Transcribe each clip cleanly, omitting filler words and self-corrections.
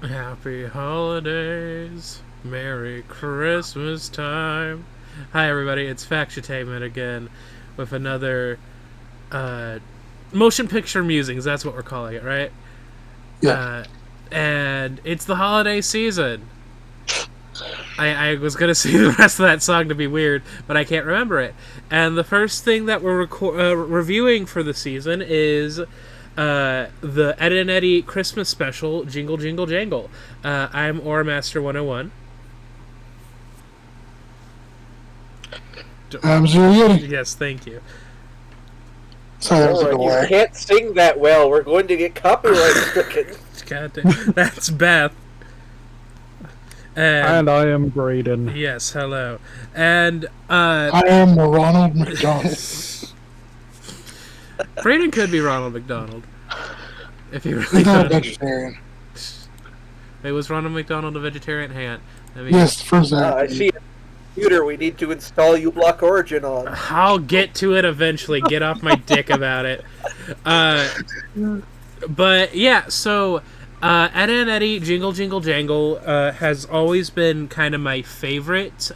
Happy holidays. Merry Christmas time. Hi, everybody. It's Factutainment again with another motion picture musings. That's what we're calling it, right? Yeah. Uh, and it's the holiday season. I was going to say the rest of that song to be weird, but I can't remember it. And the first thing that we're reviewing for the season is the Ed and Eddy Christmas special, Jingle Jingle Jangle. I'm Aura Master 101. I'm Zuriel. Yes, thank you. Sorry, that was a You delay. can't sing that well. We're going to get copyright stricken. God damn. That's Beth. And I am Graydon. Yes, hello. And I am Ronald McDonald. Brayden could be Ronald McDonald. If he really He's not a does. vegetarian. Wait, was Ronald McDonald a vegetarian? Hang on. Yes, for Zach. I see a computer we need to install uBlock Origin on. I'll get to it eventually. Get off my dick about it. But yeah, so Ed and Eddy Jingle Jingle Jangle has always been kind of my favorite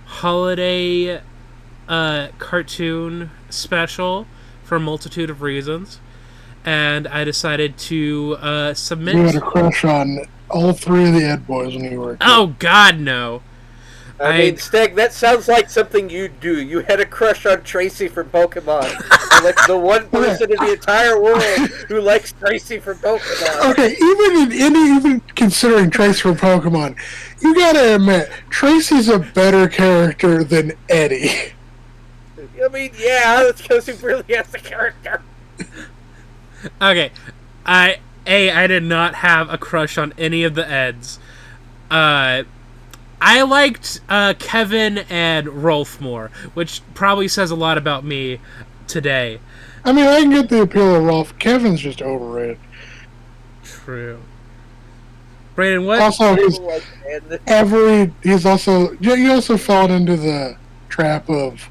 holiday cartoon special for a multitude of reasons. And I decided to submit. You had a crush on all three of the Ed boys when you were a kid. Oh God, no! I mean, Steg, that sounds like something you do. You had a crush on Tracy from Pokemon. You're like the one person in the entire world who likes Tracy from Pokemon. Okay, even considering Tracy from Pokemon, you gotta admit, Tracy's a better character than Eddie. I mean, yeah, that's because he really has the character. Okay, I did not have a crush on any of the Eds. I liked Kevin and Rolf more, which probably says a lot about me today. I mean, I can get the appeal of Rolf. Kevin's just overrated. True. Brayden, what? Also, he's also fallen into the trap of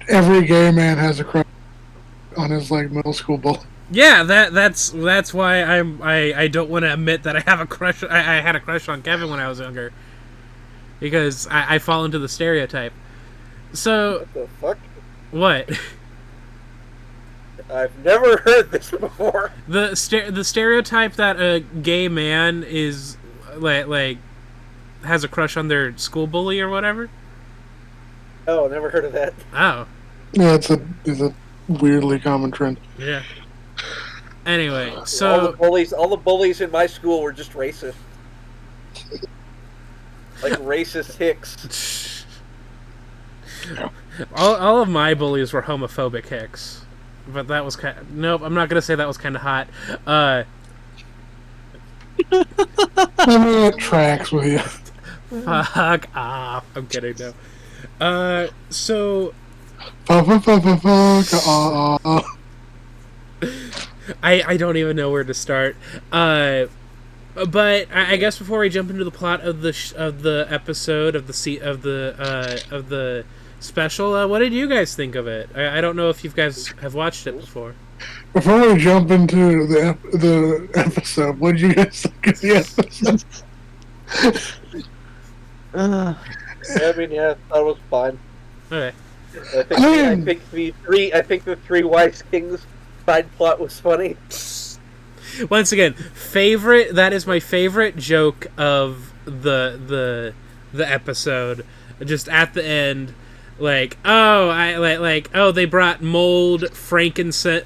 every gay man has a crush on his middle school bully. Yeah, that's why I don't want to admit that I have a crush. I had a crush on Kevin when I was younger, because I fall into the stereotype. So What the fuck? what? I've never heard this before. The stereotype that a gay man is like has a crush on their school bully or whatever. Oh, never heard of that. Oh, Yeah, it's a weirdly common trend. yeah. Anyway, all so the bullies in my school were just racist. Like racist hicks. all of my bullies were homophobic hicks, but that was kind of, nope. I'm not gonna say that was kind of hot. I mean, it tracks with you. Fuck off. I'm kidding though. So Fuck. I don't even know where to start. But I guess before we jump into the plot of the episode of the special, what did you guys think of it? I don't know if you guys have watched it before. Before we jump into the episode, what did you guys think of the episode? I mean, yeah, that was fine. Okay. I think the three wise kings side plot was funny. Once again, favorite. That is my favorite joke of the episode. Just at the end, like, oh, oh, they brought mold, frankincense,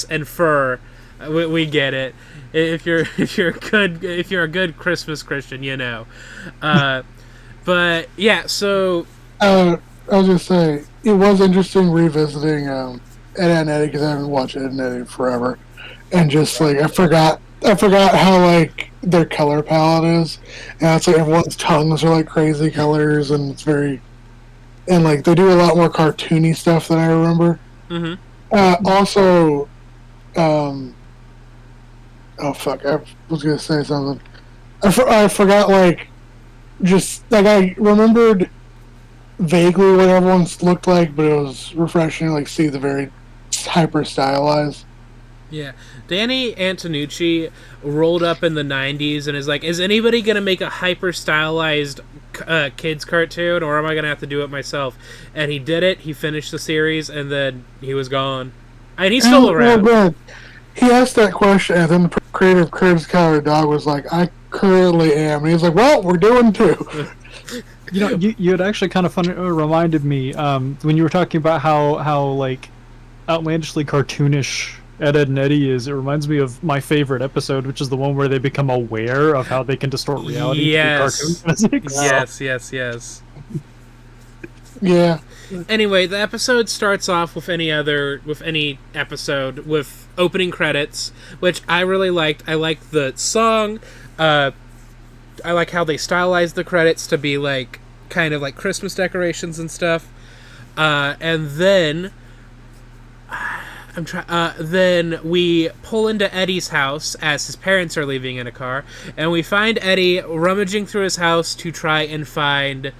and fur. We get it. If you're a good Christmas Christian, you know. But yeah, so I was just saying, it was interesting revisiting Ed and Eddy because I haven't watched Ed and Eddy in forever, and just I forgot how their color palette is, and it's everyone's tongues are crazy colors, and it's very, and they do a lot more cartoony stuff than I remember. Mm-hmm. Also, oh fuck, I was gonna say something. I forgot I remembered vaguely what everyone's looked like, but it was refreshing to see the very hyper stylized Yeah. Danny Antonucci rolled up in the 90s and is like, is anybody going to make a hyper stylized kids cartoon, or am I going to have to do it myself? And he did it. He finished the series, and then he was gone. And he's still around. Well, he asked that question, and then the creator of Curtis Coward Dog was like, I currently am. And he's like, well, we're doing two. You had actually kind of reminded me when you were talking about how like outlandishly cartoonish Ed, and Eddy is. It reminds me of my favorite episode, which is the one where they become aware of how they can distort reality Yes. through cartoon physics. Yes. Yeah. Anyway, the episode starts off with any episode with opening credits, which I really liked. I liked the song. I like how they stylized the credits to be like kind of like Christmas decorations and stuff. And then then we pull into Eddy's house as his parents are leaving in a car, and we find Eddy rummaging through his house to try and find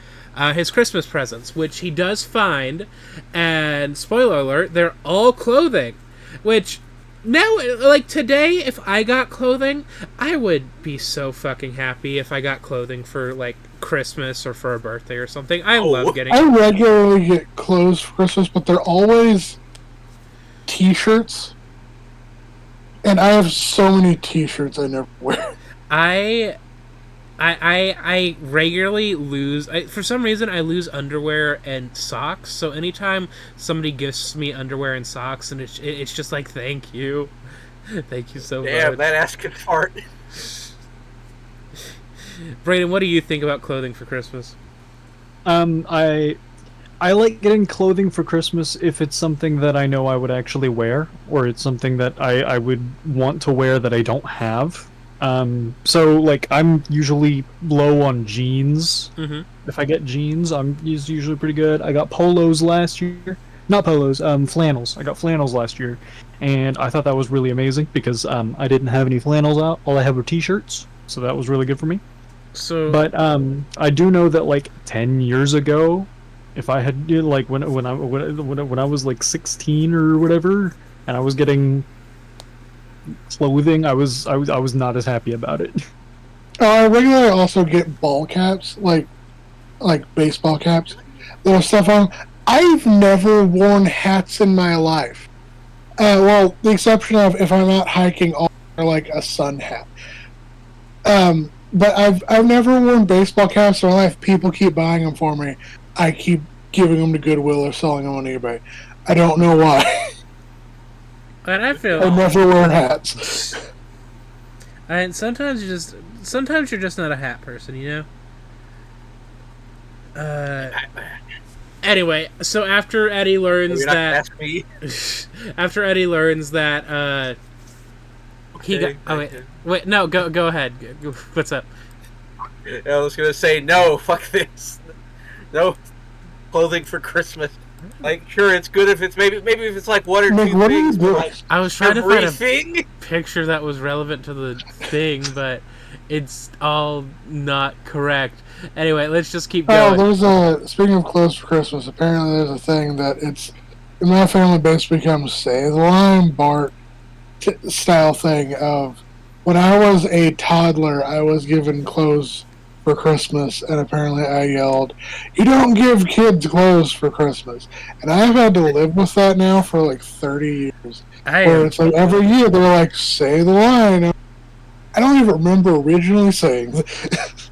his Christmas presents, which he does find, and spoiler alert, they're all clothing, which now, like today, if I got clothing, I would be so fucking happy if I got clothing for like Christmas or for a birthday or something. I love getting. I regularly get clothes for Christmas, but they're always T-shirts, and I have so many T-shirts I never wear. I regularly lose. For some reason, I lose underwear and socks. So anytime somebody gives me underwear and socks, and it's just like, thank you so much. Damn, that ass can fart. Brayden, what do you think about clothing for Christmas? I like getting clothing for Christmas if it's something that I know I would actually wear, or it's something that I would want to wear that I don't have. So like I'm usually low on jeans. Mm-hmm. If I get jeans, I'm usually pretty good. I got polos last year. Not polos, flannels. I got flannels last year, and I thought that was really amazing because I didn't have any flannels out. All I had were t-shirts, so that was really good for me. But I do know that like 10 years ago, if I had like when I was like 16 or whatever, and I was getting clothing, I was not as happy about it. I regularly also get ball caps, like baseball caps, little stuff on. I've never worn hats in my life. Well, the exception of if I'm out hiking or like a sun hat. But I've never worn baseball caps in my life. People keep buying them for me. I keep giving them to Goodwill or selling them on eBay. I don't know why. And I feel I've never worn hats. And sometimes you're just not a hat person, you know. Anyway, so after Eddy learns that he got. Oh wait, no, go ahead. What's up? I was gonna say no. Fuck this. No clothing for Christmas. Like, sure, it's good if it's maybe if it's like one or Nick, two what things. are you doing? Like, I was trying to find everything. a picture that was relevant to the thing, but it's all not correct. Anyway, let's just keep going. Speaking of clothes for Christmas, apparently there's a thing that it's in my family basically becomes say the line Bart style thing of when I was a toddler, I was given clothes for Christmas, and apparently I yelled, "You don't give kids clothes for Christmas," and I've had to live with that now for like 30 years. Where it's like every year they're like, "Say the line." I don't even remember originally saying that.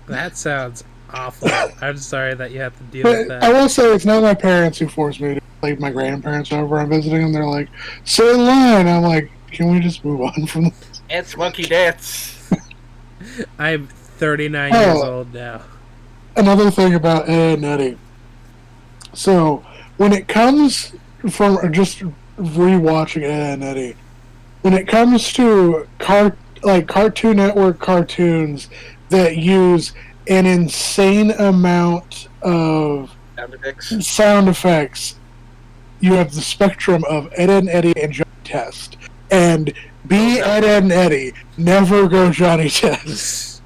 That sounds awful. I'm sorry that you have to deal with that. I will say it's not my parents who forced me to. Like my grandparents over, I'm visiting them. They're like, "Say the line." I'm like, "Can we just move on from this?" Dance, monkey dance. I'm 39 years old now. Another thing about Ed and Eddy. So, when it comes from just rewatching Ed and Eddy, when it comes to Cartoon Network cartoons that use an insane amount of sound effects, you have the spectrum of Ed and Eddy and Johnny Test. And be Ed and Eddy, never go Johnny Test.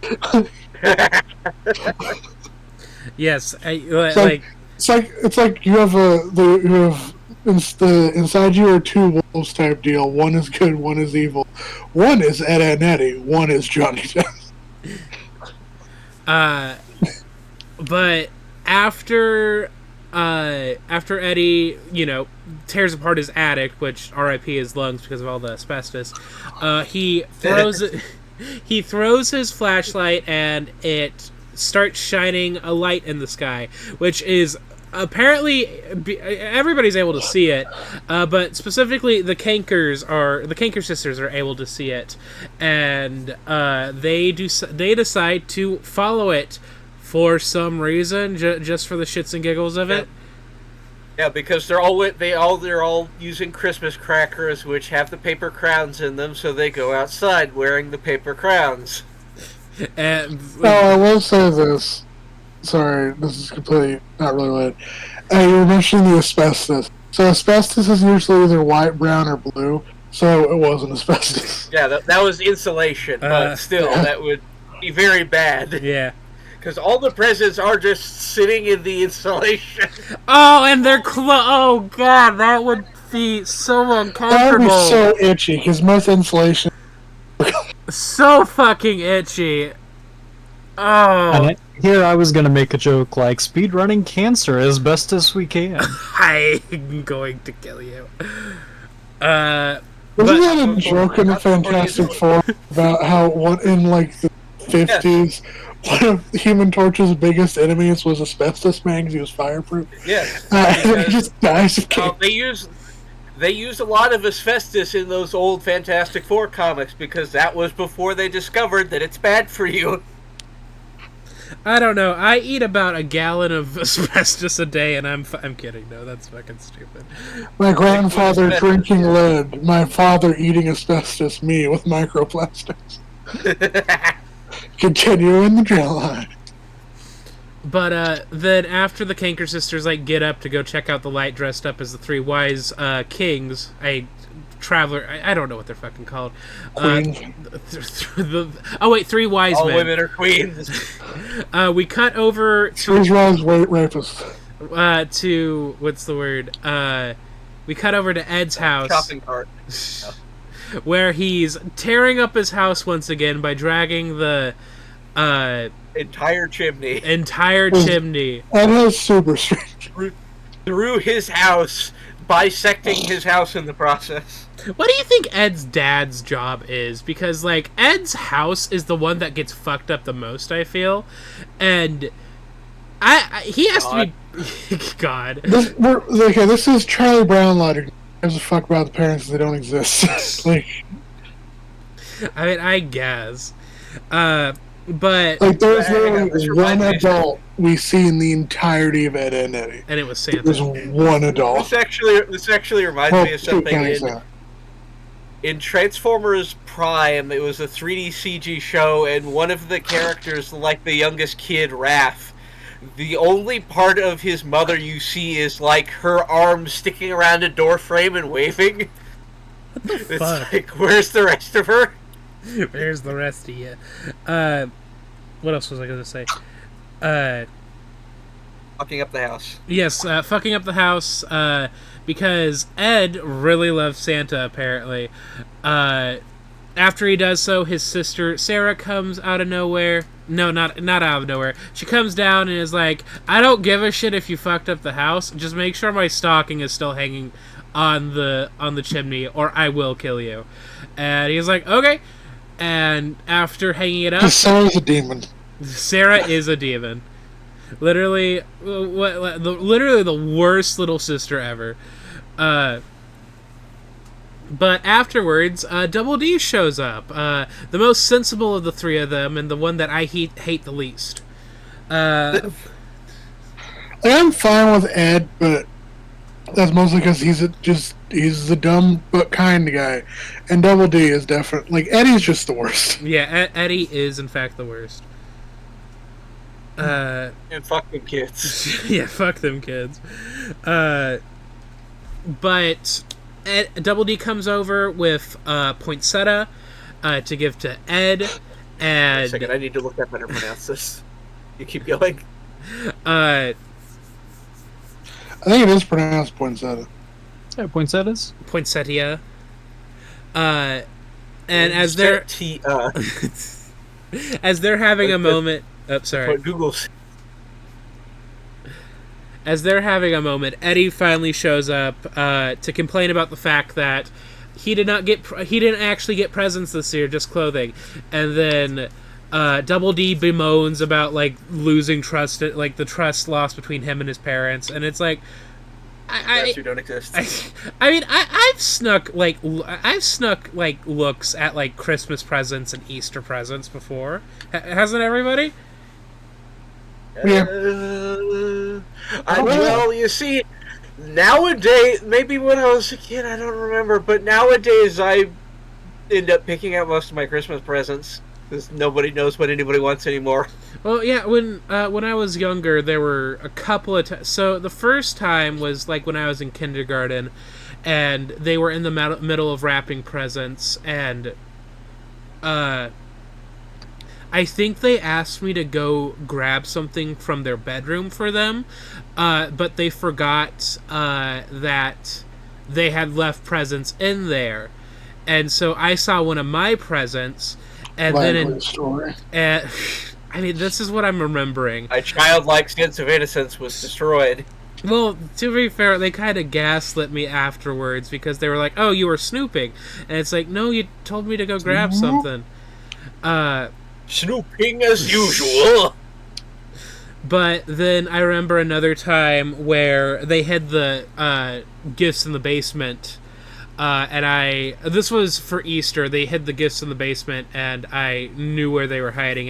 Yes, it's like you have inside you are two wolves type deal. One is good, one is evil. One is Ed and Eddie. One is Johnny Depp. But after Eddie, tears apart his attic, which R.I.P. his lungs because of all the asbestos, he throws his flashlight and it starts shining a light in the sky, which is apparently everybody's able to see it, but specifically the Kanker sisters are able to see it, and they decide to follow it for some reason, just for the shits and giggles of it. Yeah, because they're all using Christmas crackers, which have the paper crowns in them, so they go outside wearing the paper crowns. And I will say this. Sorry, this is completely not really related. You were mentioning the asbestos. So asbestos is usually either white, brown, or blue. So it wasn't asbestos. Yeah, that was insulation, but still, that would be very bad. Yeah. Because all the presents are just sitting in the insulation. Oh, and they're oh god, that would be so uncomfortable. That would be so itchy, because most insulation... So fucking itchy. Oh. And here I was gonna make a joke like speedrunning cancer as best as we can. I'm going to kill you. Wasn't that a joke in the Fantastic Four about how in like the 50s, one of Human Torch's biggest enemies was Asbestos Man because he was fireproof? Yes. And he just dies of cancer. They used a lot of asbestos in those old Fantastic Four comics because that was before they discovered that it's bad for you. I don't know. I eat about a gallon of asbestos a day, and I'm kidding. No, that's fucking stupid. My grandfather drinking lead, my father eating asbestos, me with microplastics. Continue in the trail line. But then after the Kanker sisters get up to go check out the light, dressed up as the three wise kings, traveler, I don't know what they're fucking called. Queens. Three wise All men. All women are queens. We cut over to... Who's wrong, rapist? To... What's the word? We cut over to Ed's house. Shopping cart. Where he's tearing up his house once again by dragging the... entire chimney. Ed has super strength. Through his house, bisecting his house in the process. What do you think Ed's dad's job is? Because, Ed's house is the one that gets fucked up the most, I feel. And he has to be... God. This is Charlie Brown logic. Who gives a fuck about the parents if they don't exist? I mean, I guess. But... there's literally one adult we see in the entirety of Ed and Eddie. And it was Santa. There's one adult. This actually reminds me of something in Transformers Prime. It was a 3D CG show, and one of the characters, the youngest kid, Raph, the only part of his mother you see is, her arm sticking around a door frame and waving. What the fuck? It's where's the rest of her? Where's the rest of you? What else was I going to say? Fucking up the house. Yes, fucking up the house, because Ed really loves Santa, apparently. After he does so, his sister, Sarah, comes out of nowhere. No, not out of nowhere. She comes down and is like, I don't give a shit if you fucked up the house. Just make sure my stocking is still hanging on the chimney, or I will kill you. And he's like, okay. And after hanging it up... Sarah's a demon. Sarah is a demon. Literally the worst little sister ever. But afterwards, Double D shows up. The most sensible of the three of them, and the one that I hate the least. I'm fine with Ed, but that's mostly because he's the dumb but kind guy, and Double D is different. Eddie's just the worst. Yeah, Eddie is in fact the worst. And fuck them kids. Yeah, fuck them kids. But Double D comes over with poinsettia to give to Ed, and... Wait a second, I need to look up how to pronounce this. You keep going. I think it is pronounced poinsettia. Yeah, poinsettias. Poinsettia. And as they're as they're having a moment, sorry. What Google's. As they're having a moment, Eddy finally shows up to complain about the fact that he didn't actually get presents this year, just clothing, and then Double D bemoans about like losing trust, like the trust lost between him and his parents, and it's like, who don't exist. I've snuck like looks at like Christmas presents and Easter presents before, hasn't everybody? Yeah. Well, you see, nowadays, maybe when I was a kid, I don't remember, but nowadays I end up picking out most of my Christmas presents because nobody knows what anybody wants anymore. Well, yeah, when I was younger, there were a couple of so the first time was like when I was in kindergarten, and they were in the middle of wrapping presents, and I think they asked me to go grab something from their bedroom for them, but they forgot that they had left presents in there, and so I saw one of my presents, and story. I mean, this is what I'm remembering. My childlike sense of innocence was destroyed. Well, to be fair, they kind of gaslit me afterwards because they were like, "Oh, you were snooping," and it's like, "No, you told me to go grab something." Snooping as usual. But then I remember another time where they hid the gifts in the basement, and this was for Easter. They hid the gifts in the basement, and I knew where they were hiding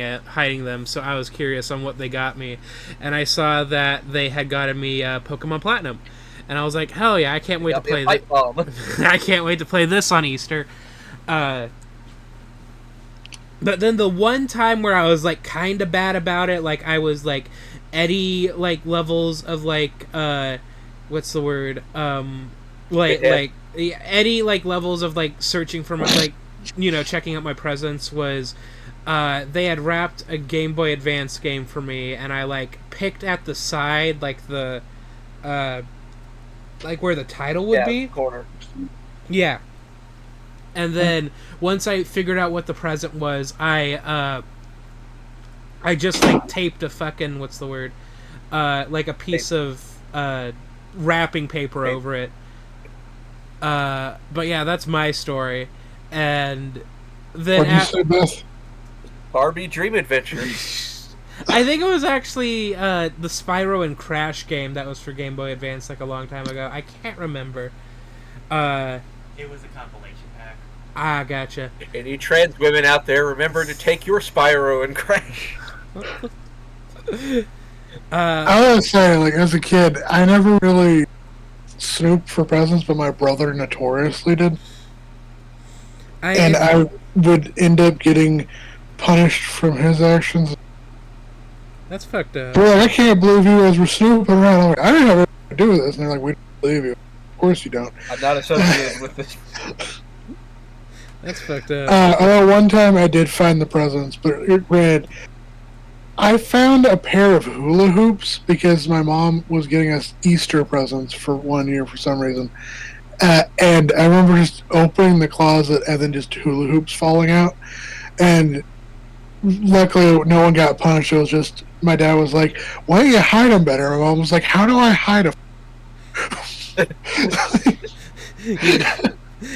them. So I was curious on what they got me, and I saw that they had gotten me Pokemon Platinum, and I was like, "Hell yeah! I can't wait to play this. I can't wait to play this on Easter." But then the one time where I was like kind of bad about it, like I was like Eddy like levels of like what's the word Eddy like levels of like searching for my like checking out my presents was they had wrapped a Game Boy Advance game for me, and I like picked at the side like the like where the title would be corner. Yeah. And then once I figured out what the present was, I just like taped a fucking like a piece of wrapping paper over it. But yeah, that's my story. And then What did you say, Beth? Barbie Dream Adventure. I think it was actually the Spyro and Crash game that was for Game Boy Advance like a long time ago. I can't remember. It was a compilation pack. Ah, gotcha. Any trans women out there, remember to take your Spyro and Crash. I would say, like, as a kid, I never really snooped for presents, but my brother notoriously did. I would end up getting punished from his actions. That's fucked up. They're like, I can't believe you guys were snooping around. I'm like, I didn't have anything to do with this. And they're like, we don't believe you. Of course you don't. I'm not associated with this. That's fucked up. One time I did find the presents, but granted, I found a pair of hula hoops because my mom was getting us Easter presents for 1 year for some reason. And I remember just opening the closet and then just hula hoops falling out. And luckily, no one got punished. It was just, my dad was like, why don't you hide them better? My mom was like, how do I hide them?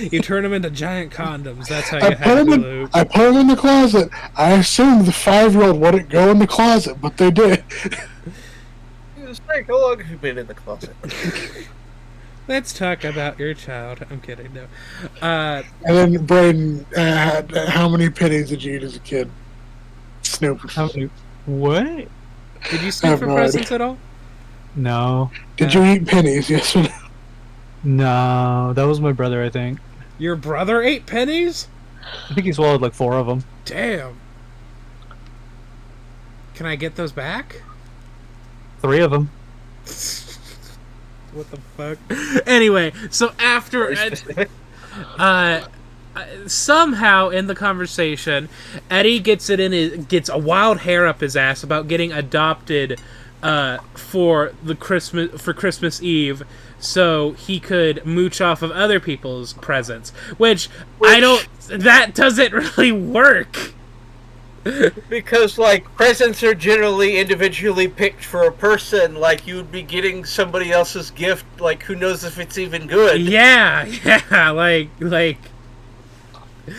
You turn them into giant condoms. That's how you hide hula hoops. I put them in the closet. I assumed the 5-year-old wouldn't go in the closet, but they did. It's like, how long have you been in the closet? Let's talk about your child. I'm kidding, no. And then Braden, how many pennies did you eat as a kid? Snoop. What? Did you snoop for presents at all? No. Did you eat pennies? Yes or no? No, that was my brother, I think. Your brother ate pennies? I think he swallowed like 4 of them. Damn. Can I get those back? 3 of them. What the fuck? Anyway, so after somehow in the conversation, Eddy gets a wild hair up his ass about getting adopted for Christmas Eve, so he could mooch off of other people's presents. Which that doesn't really work. Because, like, presents are generally individually picked for a person. Like, you would be getting somebody else's gift, like, who knows if it's even good. Yeah, like...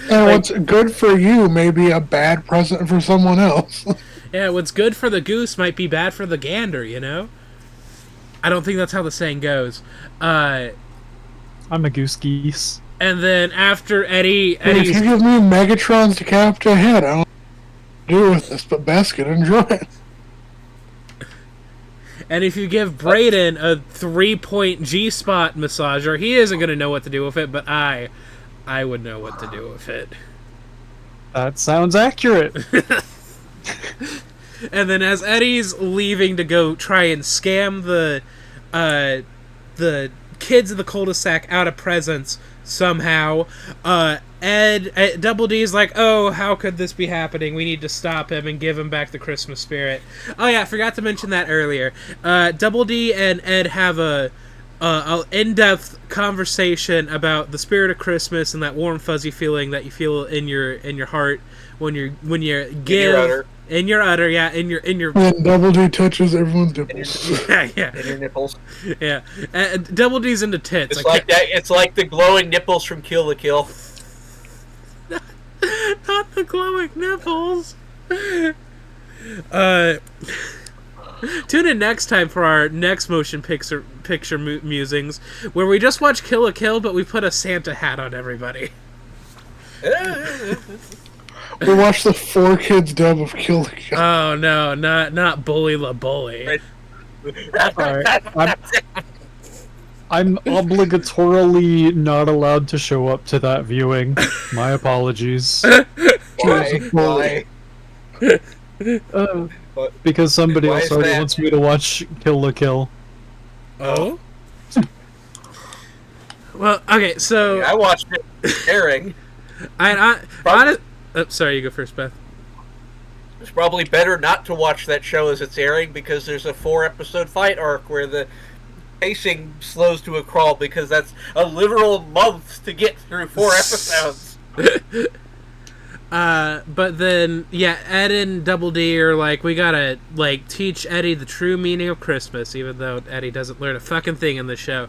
And what's good for you may be a bad present for someone else. Yeah, what's good for the goose might be bad for the gander, you know? I don't think that's how the saying goes. I'm a goose geese. And then after Eddie... If you give me Megatron's decapitate head, I don't know what to do with this, but Bess can enjoy it. And if you give Brayden a 3-point G-spot massager, he isn't going to know what to do with it, but I would know what to do with it. That sounds accurate. And then as Eddie's leaving to go try and scam the kids of the cul-de-sac out of presents somehow, Double D's like, oh, how could this be happening? We need to stop him and give him back the Christmas spirit. Oh yeah, I forgot to mention that earlier. Double D and Ed have a in-depth conversation about the spirit of Christmas and that warm fuzzy feeling that you feel in your heart when you give in your udder, when Double D touches everyone's nipples. yeah. In your nipples. Yeah. Double D's into tits. It's like that. It's like the glowing nipples from Kill la Kill. Not the glowing nipples. Tune in next time for our next motion picture musings, where we just watch Kill la Kill, but we put a Santa hat on everybody. We watched the 4 Kids dub of Kill la Kill. Oh no, not Bully la Bully. Alright, I'm obligatorily not allowed to show up to that viewing. My apologies. Why? Because somebody Why else is already that? wants me to watch Kill la Kill. Oh? Well, okay, so... I watched it airing. Sorry, you go first, Beth. It's probably better not to watch that show as it's airing, because there's a 4-episode fight arc where the pacing slows to a crawl, because that's a literal month to get through 4 episodes. But then, yeah, Ed and Double D are like, we gotta, like, teach Eddie the true meaning of Christmas, even though Eddie doesn't learn a fucking thing in the show.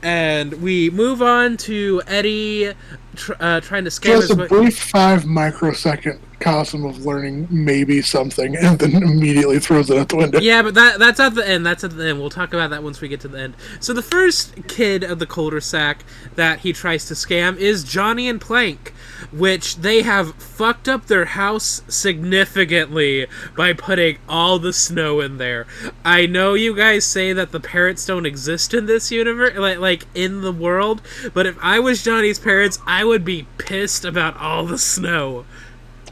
And we move on to Eddie trying to scam Just a brief 5 microsecond cosm of learning maybe something, and then immediately throws it out the window. Yeah, but that's at the end. That's at the end. We'll talk about that once we get to the end. So the first kid of the cul-de-sac that he tries to scam is Johnny and Plank, which they have fucked up their house significantly by putting all the snow in there. I know you guys say that the parents don't exist in this universe, like in the world, but if I was Johnny's parents, I would be pissed about all the snow.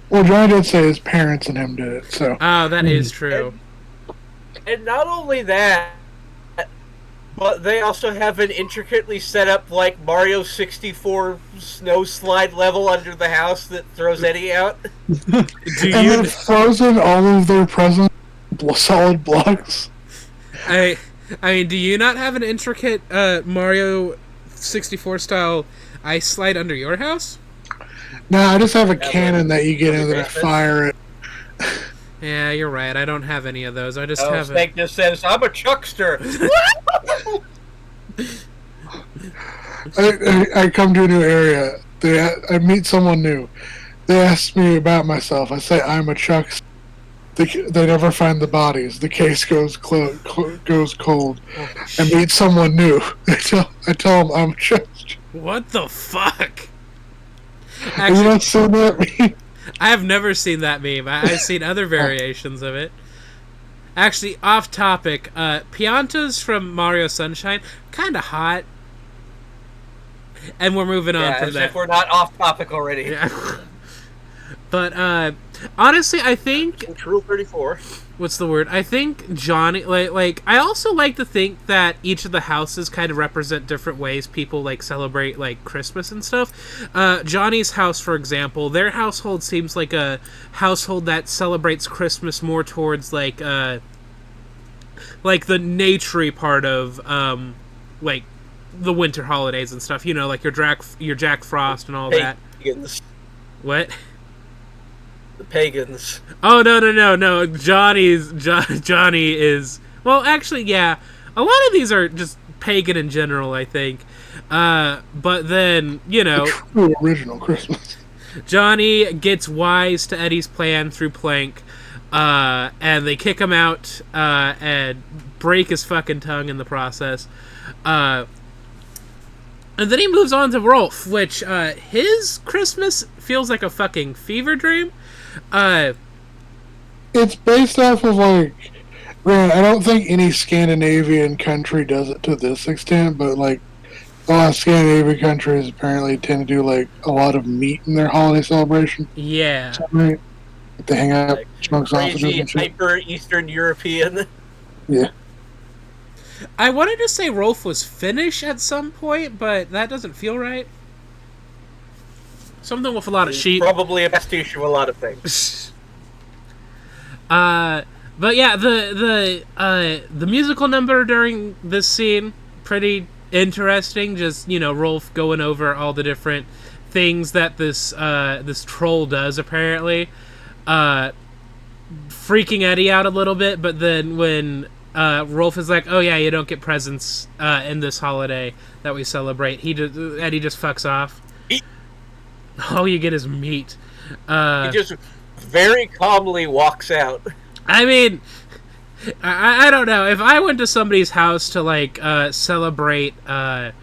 Well, Johnny did say his parents and him did it, so... Oh, that is true. And not only that, but they also have an intricately set up, like, Mario 64 snow slide level under the house that throws Eddie out. And they've frozen all of their presents solid blocks. I mean, do you not have an intricate Mario 64 style ice slide under your house? No, I just have a cannon that you get in there to fire it. Yeah, you're right. I don't have any of those. I just have Snake just says, I'm a chuckster. I come to a new area. I meet someone new. They ask me about myself. I say I'm a chuckster. They never find the bodies. The case goes cold. I meet someone new. I tell them I'm a chuckster. What the fuck? Have you not seen that meme? I have never seen that meme. I've seen other variations of it. Actually, off topic, Piantas from Mario Sunshine, kind of hot. And we're moving on from as that. if we're not off topic already. Yeah. But honestly, I think Rule 34. what's the word? I think Johnny like I also like to think that each of the houses kind of represent different ways people like celebrate like Christmas and stuff. Johnny's house, for example, their household seems like a household that celebrates Christmas more towards like like the naturey part of like the winter holidays and stuff. You know, like your Jack Frost and all that. Pagans. What? The pagans. Oh no! Johnny is well, actually, yeah. A lot of these are just pagan in general, I think. But then The true original Christmas. Johnny gets wise to Eddie's plan through Plank, and they kick him out and break his fucking tongue in the process. And then he moves on to Rolf, which his Christmas feels like a fucking fever dream. It's based off of like, granted, I don't think any Scandinavian country does it to this extent, but like a lot of Scandinavian countries apparently tend to do like a lot of meat in their holiday celebration. Yeah. Right? They hang out, Like smoke sausages crazy, and shit. hyper Eastern European. Yeah. I wanted to say Rolf was Finnish at some point, but that doesn't feel right. Something with a lot of sheep. Probably a pastiche of a lot of things. But yeah, the musical number during this scene, pretty interesting. Just, you know, Rolf going over all the different things that this troll does, apparently. Freaking Eddie out a little bit, but then when Rolf is like, oh yeah, you don't get presents in this holiday that we celebrate, Eddie just fucks off. All you get is meat. He just very calmly walks out. I mean, I don't know. If I went to somebody's house to like celebrate Arbor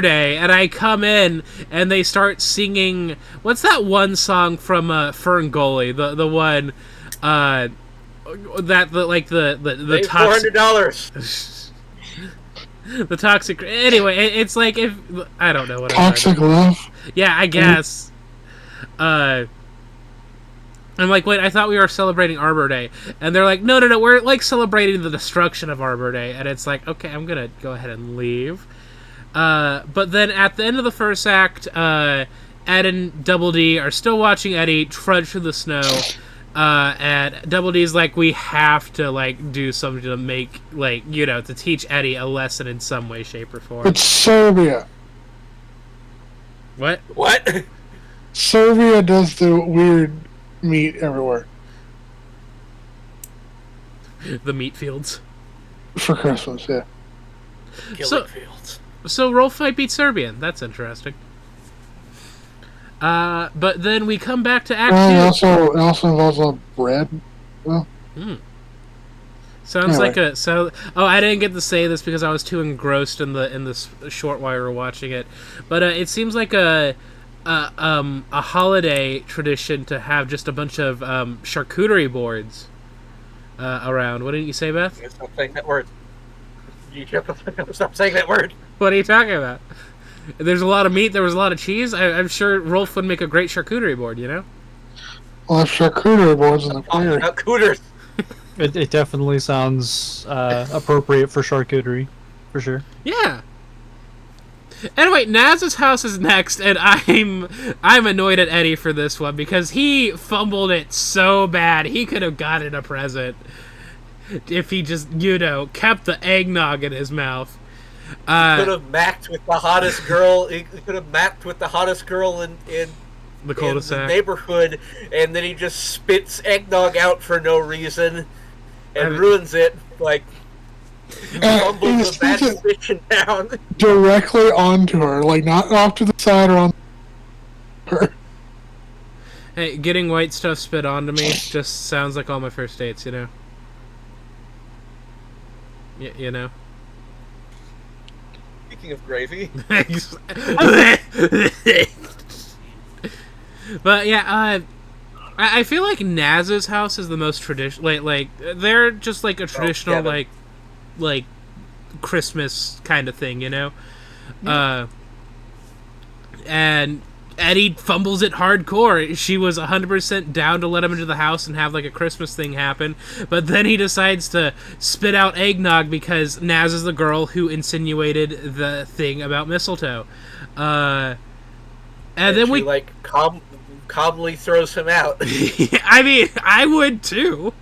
Day, and I come in and they start singing, what's that one song from Ferngully? The one that the toxic $400. the toxic. Anyway, it's like, if I don't know what Toxic love. Yeah, I guess. I'm like, wait, I thought we were celebrating Arbor Day. And they're like, no, we're like celebrating the destruction of Arbor Day. And it's like, okay, I'm gonna go ahead and leave. But then at the end of the first act, Ed and Double D are still watching Eddie trudge through the snow. And Double D's like, we have to like do something to make, like, you know, to teach Eddie a lesson in some way, shape, or form. It's Serbia. What? What? Serbia does the weird meat everywhere The meat fields. for Christmas. Yeah. Killing fields. So Rolf might beat Serbian. That's interesting. But then we come back to Act Two. It also involves a lot of bread. Well, Sounds Anyway. like Oh, I didn't get to say this because I was too engrossed in this short while we were watching it. But it seems like a holiday tradition to have just a bunch of charcuterie boards around. What didn't you say, Beth? Stop saying that word. You stop saying that word. What are you talking about? There's a lot of meat. There was a lot of cheese. I'm sure Rolf would make a great charcuterie board. You know. we'll have charcuterie boards in the Talking prairie. about cooters. It definitely sounds appropriate for charcuterie, for sure. Yeah. Anyway, Naz's house is next, and I'm annoyed at Eddie for this one because he fumbled it so bad. He could have gotten a present if he just, you know, kept the eggnog in his mouth. Could have mapped with the hottest girl. He could have mapped with the hottest girl in The the cul-de-sac. neighborhood, and then he just spits eggnog out for no reason and I- ruins it. Like, you fumbled he with that spits it- decision down. Directly onto her, like not off to the side or on her. Hey, getting white stuff spit onto me just sounds like all my first dates, you know? You know? Speaking of gravy, But yeah, I feel like Naz's house is the most traditional. Like they're just like a traditional Kevin. like Christmas kind of thing, you know. And Eddie fumbles it hardcore. She was 100% down to let him into the house and have like a Christmas thing happen, but then he decides to spit out eggnog because Naz is the girl who insinuated the thing about mistletoe. And then she, we like calmly throws him out. I mean, I would too.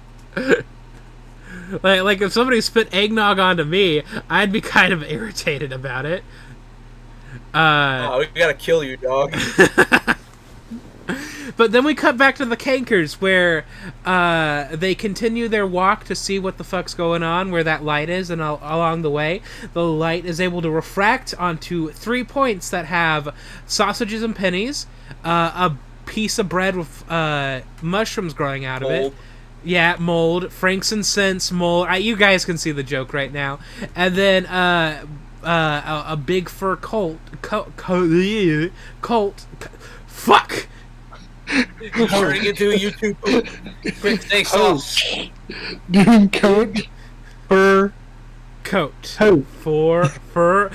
Like if somebody spit eggnog onto me, I'd be kind of irritated about it. We gotta kill you, dog. But then we cut back to the Cankers, where they continue their walk to see what the fuck's going on, where that light is, and along the way, the light is able to refract onto 3 points that have sausages and pennies, a piece of bread with mushrooms growing out of it. Yeah, mold, frankincense, mold. You guys can see the joke right now. And then a big fur colt. Fuck! You're turning into a YouTube. Quick, stay sauce. Doing coat. Fur. Coat. Coat. For fur.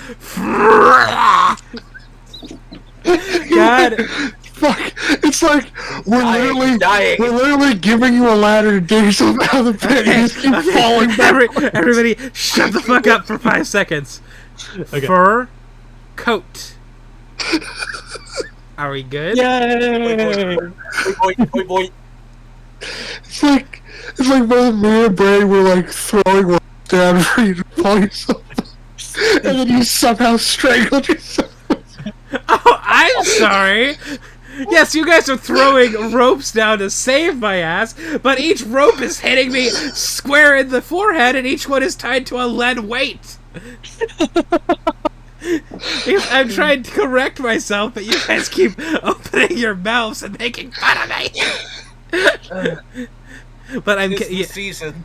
God. Fuck! It's like we're dying. literally giving you a ladder to do something out of the pit. You just keep falling back. Everybody, shut the fuck up for 5 seconds. Okay. Fur. Coat. Are we good? Yay! Boy. It's like both me and Brady were like throwing rocks down for you to pull yourself up. And then you somehow strangled yourself. Oh, I'm sorry. Yes, you guys are throwing ropes down to save my ass, but each rope is hitting me square in the forehead, and each one is tied to a lead weight. I'm trying to correct myself, but you guys keep opening your mouths and making fun of me. But I'm It's the season.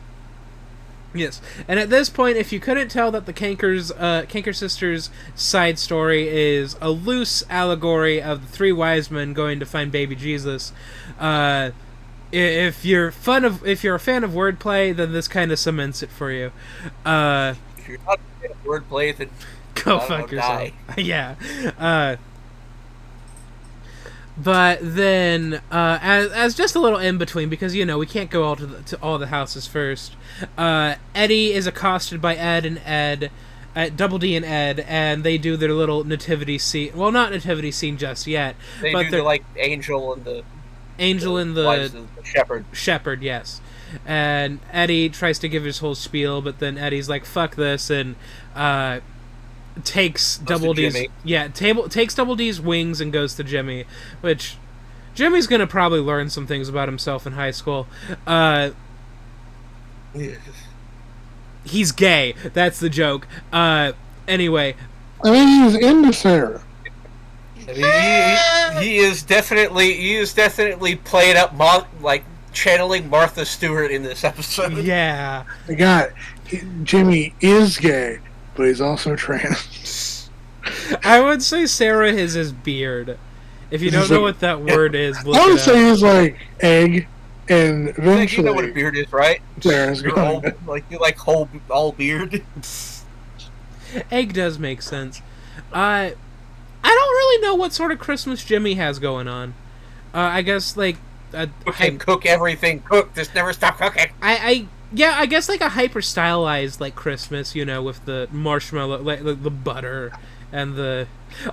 Yes, and at this point, if you couldn't tell that the Canker Sisters side story is a loose allegory of the 3 wise men going to find baby Jesus, if you're a fan of wordplay, then this kind of cements it for you. If you're not a fan of wordplay, then Go fuck yourself. Yeah. But then, as just a little in between, because we can't go all to all the houses first. Eddie is accosted by Ed and Ed, Double D and Ed, and they do their little nativity scene. Well, not nativity scene just yet. They but do the angel and the shepherd. Shepherd, yes. And Eddie tries to give his whole spiel, but then Eddie's like, "Fuck this," and takes Double D's takes Double D's wings and goes to Jimmy, which Jimmy's gonna probably learn some things about himself in high school. He's gay. That's the joke. Anyway, I mean, he was into Sarah. I mean, he is definitely playing up like channeling Martha Stewart in this episode. Yeah. Jimmy is gay, but he's also trans. I would say Sarah is his beard. If you don't know what that word is, look I would it say up. he's like egg, and eventually You know what a beard is, right? Sarah's going. You like all beard. Egg does make sense. I don't really know what sort of Christmas Jimmy has going on. I guess like cook everything. Cook. Just never stop cooking. I guess like a hyper stylized like Christmas, with the marshmallow, like the butter and the.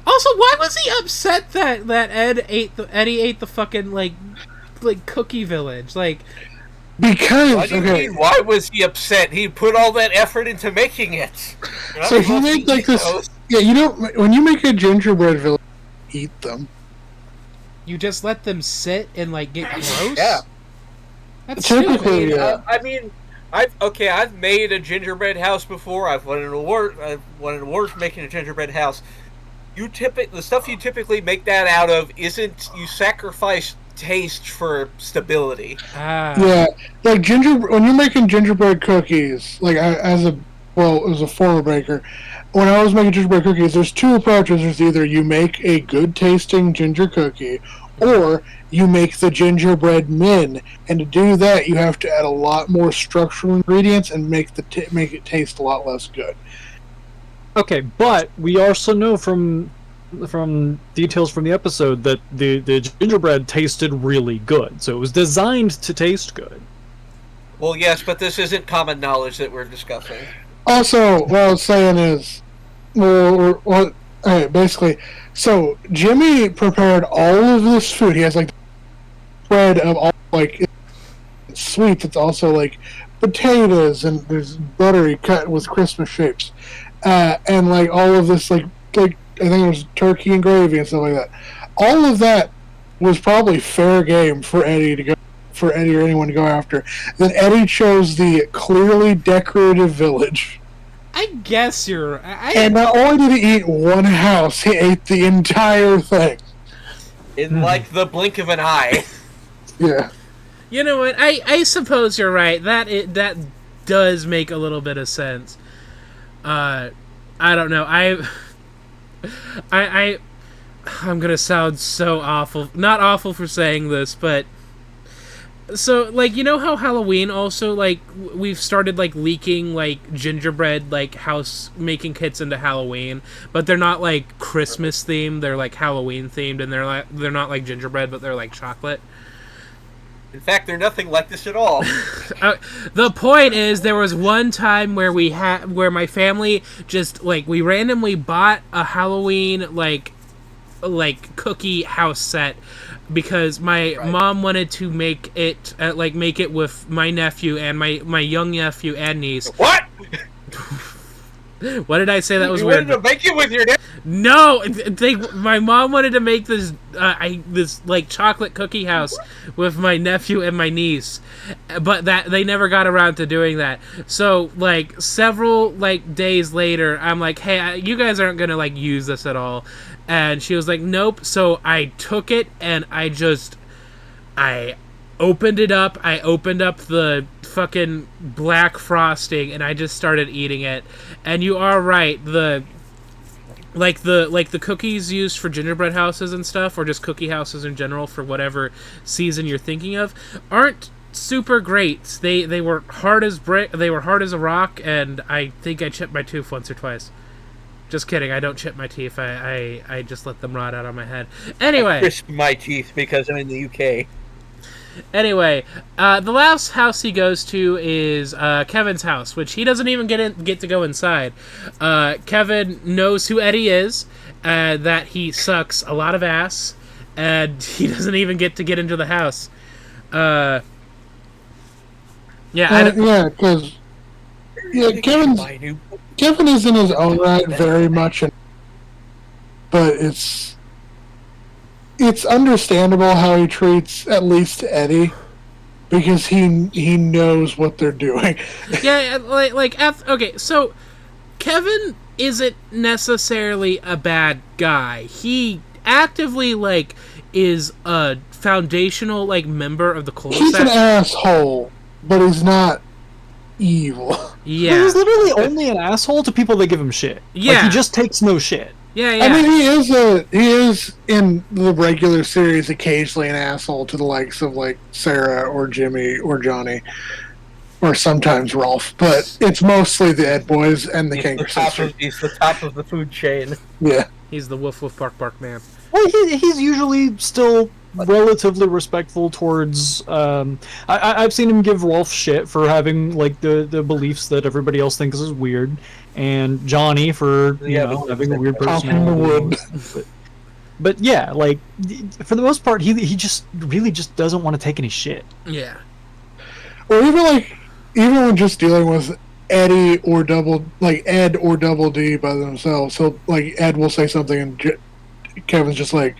Also, why was he upset that Eddie ate the fucking like cookie village? Like, because why was he upset? He put all that effort into making it. So he made like this. Yeah, when you make a gingerbread village, eat them. You just let them sit and like get gross. Yeah, that's typically. I've made a gingerbread house before. I've won an award for making a gingerbread house. The stuff you typically make that out of isn't. You sacrifice taste for stability. Yeah, like when you're making gingerbread cookies, like as a former baker, when I was making gingerbread cookies, there's 2 approaches. There's either you make a good tasting ginger cookie, or you make the gingerbread min, and to do that, you have to add a lot more structural ingredients and make it taste a lot less good. Okay, but we also know from details from the episode that the gingerbread tasted really good, so it was designed to taste good. Well, yes, but this isn't common knowledge that we're discussing. Also, what I was saying is, basically, so Jimmy prepared all of this food. He has like spread of all it's sweets, it's also like potatoes and there's buttery cut with Christmas shapes, and like all of this like I think there's turkey and gravy and stuff like that. All of that was probably fair game for Eddie or anyone to go after. Then Eddie chose the clearly decorative village. I guess you're. And not only did he eat one house, he ate the entire thing. In like the blink of an eye. Yeah. You know what? I suppose you're right. That does make a little bit of sense. I don't know. I'm gonna sound so awful. Not awful for saying this, but so like you know how Halloween also like we've started like leaking like gingerbread like house making kits into Halloween, but they're not like Christmas themed. They're like Halloween themed, and they're not like gingerbread, but they're like chocolate. In fact, they're nothing like this at all. The point is, there was one time where where my family just like we randomly bought a Halloween like cookie house set because my mom wanted to make it with my nephew and my young nephew and niece. What? What did I say? That was you weird. wanted to make it with your nephew? No, my mom wanted to make this this like chocolate cookie house with my nephew and my niece, but that they never got around to doing that. So like several like days later, I'm like, hey, you guys aren't gonna like use this at all, and she was like, nope. So I took it and I opened it up. I opened up the fucking black frosting and I just started eating it. And you are right. The cookies used for gingerbread houses and stuff, or just cookie houses in general for whatever season you're thinking of, aren't super great. They were hard as brick. They were hard as a rock, and I think I chipped my tooth once or twice. Just kidding. I don't chip my teeth. I just let them rot out on my head. Anyway, I crisp my teeth because I'm in the UK. Anyway, the last house he goes to is Kevin's house, which he doesn't even get to go inside. Kevin knows who Eddie is, that he sucks a lot of ass, and he doesn't even get into the house. Because Kevin is in his own right very much, but it's understandable how he treats at least Eddie, because he knows what they're doing. Okay, so Kevin isn't necessarily a bad guy. He actively is a foundational member of the cul-de-sac. He's an asshole, but he's not evil. Yeah, he's literally only an asshole to people that give him shit. Yeah, he just takes no shit. Yeah. I mean, he is in the regular series occasionally an asshole to the likes of Sarah or Jimmy or Johnny, or sometimes Rolf. But it's mostly the Ed boys and the Kanger sisters. He's the top of the food chain. Yeah, he's the woof woof bark bark man. Well, he's usually still relatively respectful towards. I've seen him give Rolf shit for having the beliefs that everybody else thinks is weird, and Johnny for having a weird personality. But yeah, for the most part, he just really just doesn't want to take any shit. Yeah. Or even when just dealing with Eddie or Ed or Double D by themselves, so Ed will say something and Kevin's just like,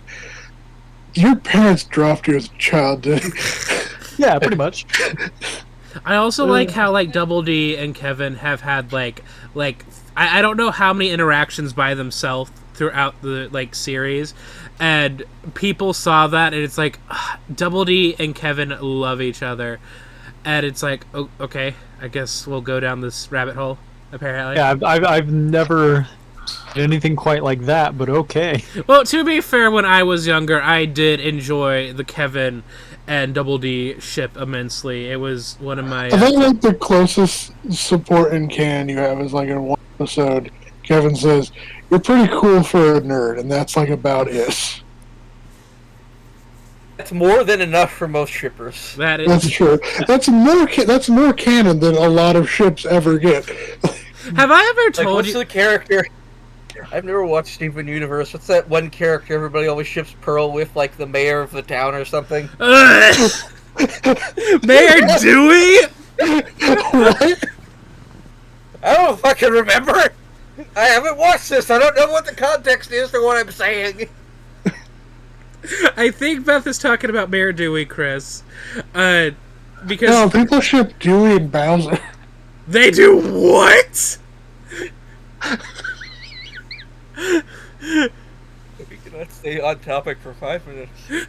your parents dropped you as a child, did they? Yeah, pretty much. I also like how Double D and Kevin have had I don't know how many interactions by themselves throughout the series, and people saw that and it's Double D and Kevin love each other, and it's okay, I guess we'll go down this rabbit hole. Apparently, yeah, I've never anything quite like that, but okay. Well, to be fair, when I was younger, I did enjoy the Kevin and Double D ship immensely. It was one of my... I think the closest support in canon you have is in one episode, Kevin says, "You're pretty cool for a nerd," and that's about it. That's more than enough for most shippers. That's true. That's more canon than a lot of ships ever get. Have I ever told what's you... the character... I've never watched Steven Universe. What's that one character everybody always ships Pearl with, the mayor of the town or something? Mayor Dewey? What? I don't fucking remember. I haven't watched this. I don't know what the context is to what I'm saying. I think Beth is talking about Mayor Dewey, Chris. Because No, people ship Dewey and Bowser. they do what? We cannot stay on topic for 5 minutes.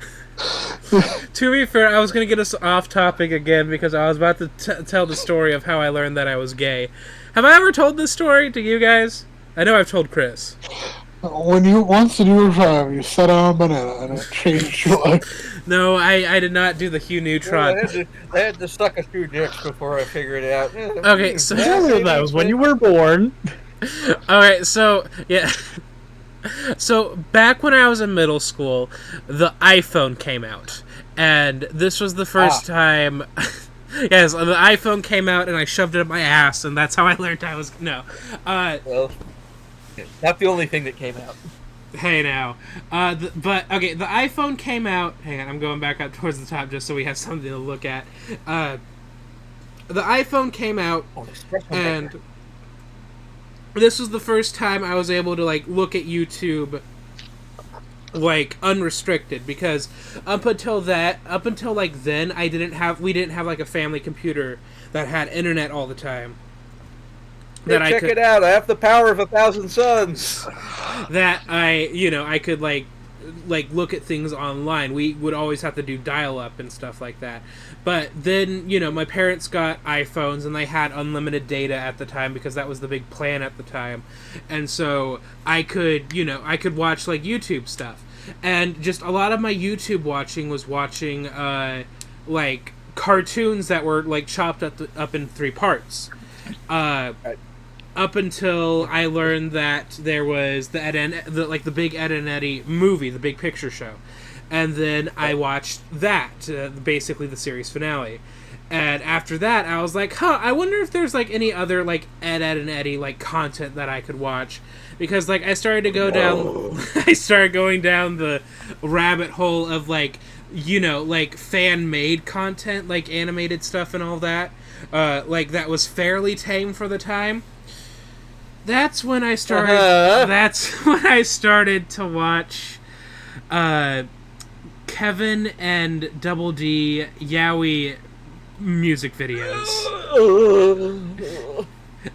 To be fair, I was going to get us off topic again because I was about to tell the story of how I learned that I was gay. Have I ever told this story to you guys? I know I've told Chris. When you once you were 5, you sat on a banana and it changed your life. No, I did not do the Hugh Neutron. I had to suck a few dicks before I figured it out. Okay, so That was when you were born. okay, so yeah. So back when I was in middle school, the iPhone came out, and this was the first time. Yes, the iPhone came out, and I shoved it up my ass, and that's how I learned I was Well, not the only thing that came out. Hey now, but okay, the iPhone came out. Hang on, I'm going back up towards the top just so we have something to look at. The iPhone came out, and this was the first time I was able to like look at YouTube like unrestricted, because up until then we didn't have like a family computer that had internet all the time. Check it out! I have the power of 1,000 suns. That I could like look at things online. We would always have to do dial-up and stuff like that. But then, my parents got iPhones and they had unlimited data at the time because that was the big plan at the time. And so I could watch like YouTube stuff. And just a lot of my YouTube watching was watching like cartoons that were like chopped up in 3 parts. Up until I learned that there was the big Ed and Eddy movie, the Big Picture Show, and then I watched that, basically the series finale. And after that, I was like, I wonder if there's like any other like Ed and Eddy like content that I could watch, because like I started to go down, I started going down the rabbit hole of like fan made content, like animated stuff and all that, like that was fairly tame for the time. That's when I started. That's when I started to watch Kevin and Double D Yowie music videos,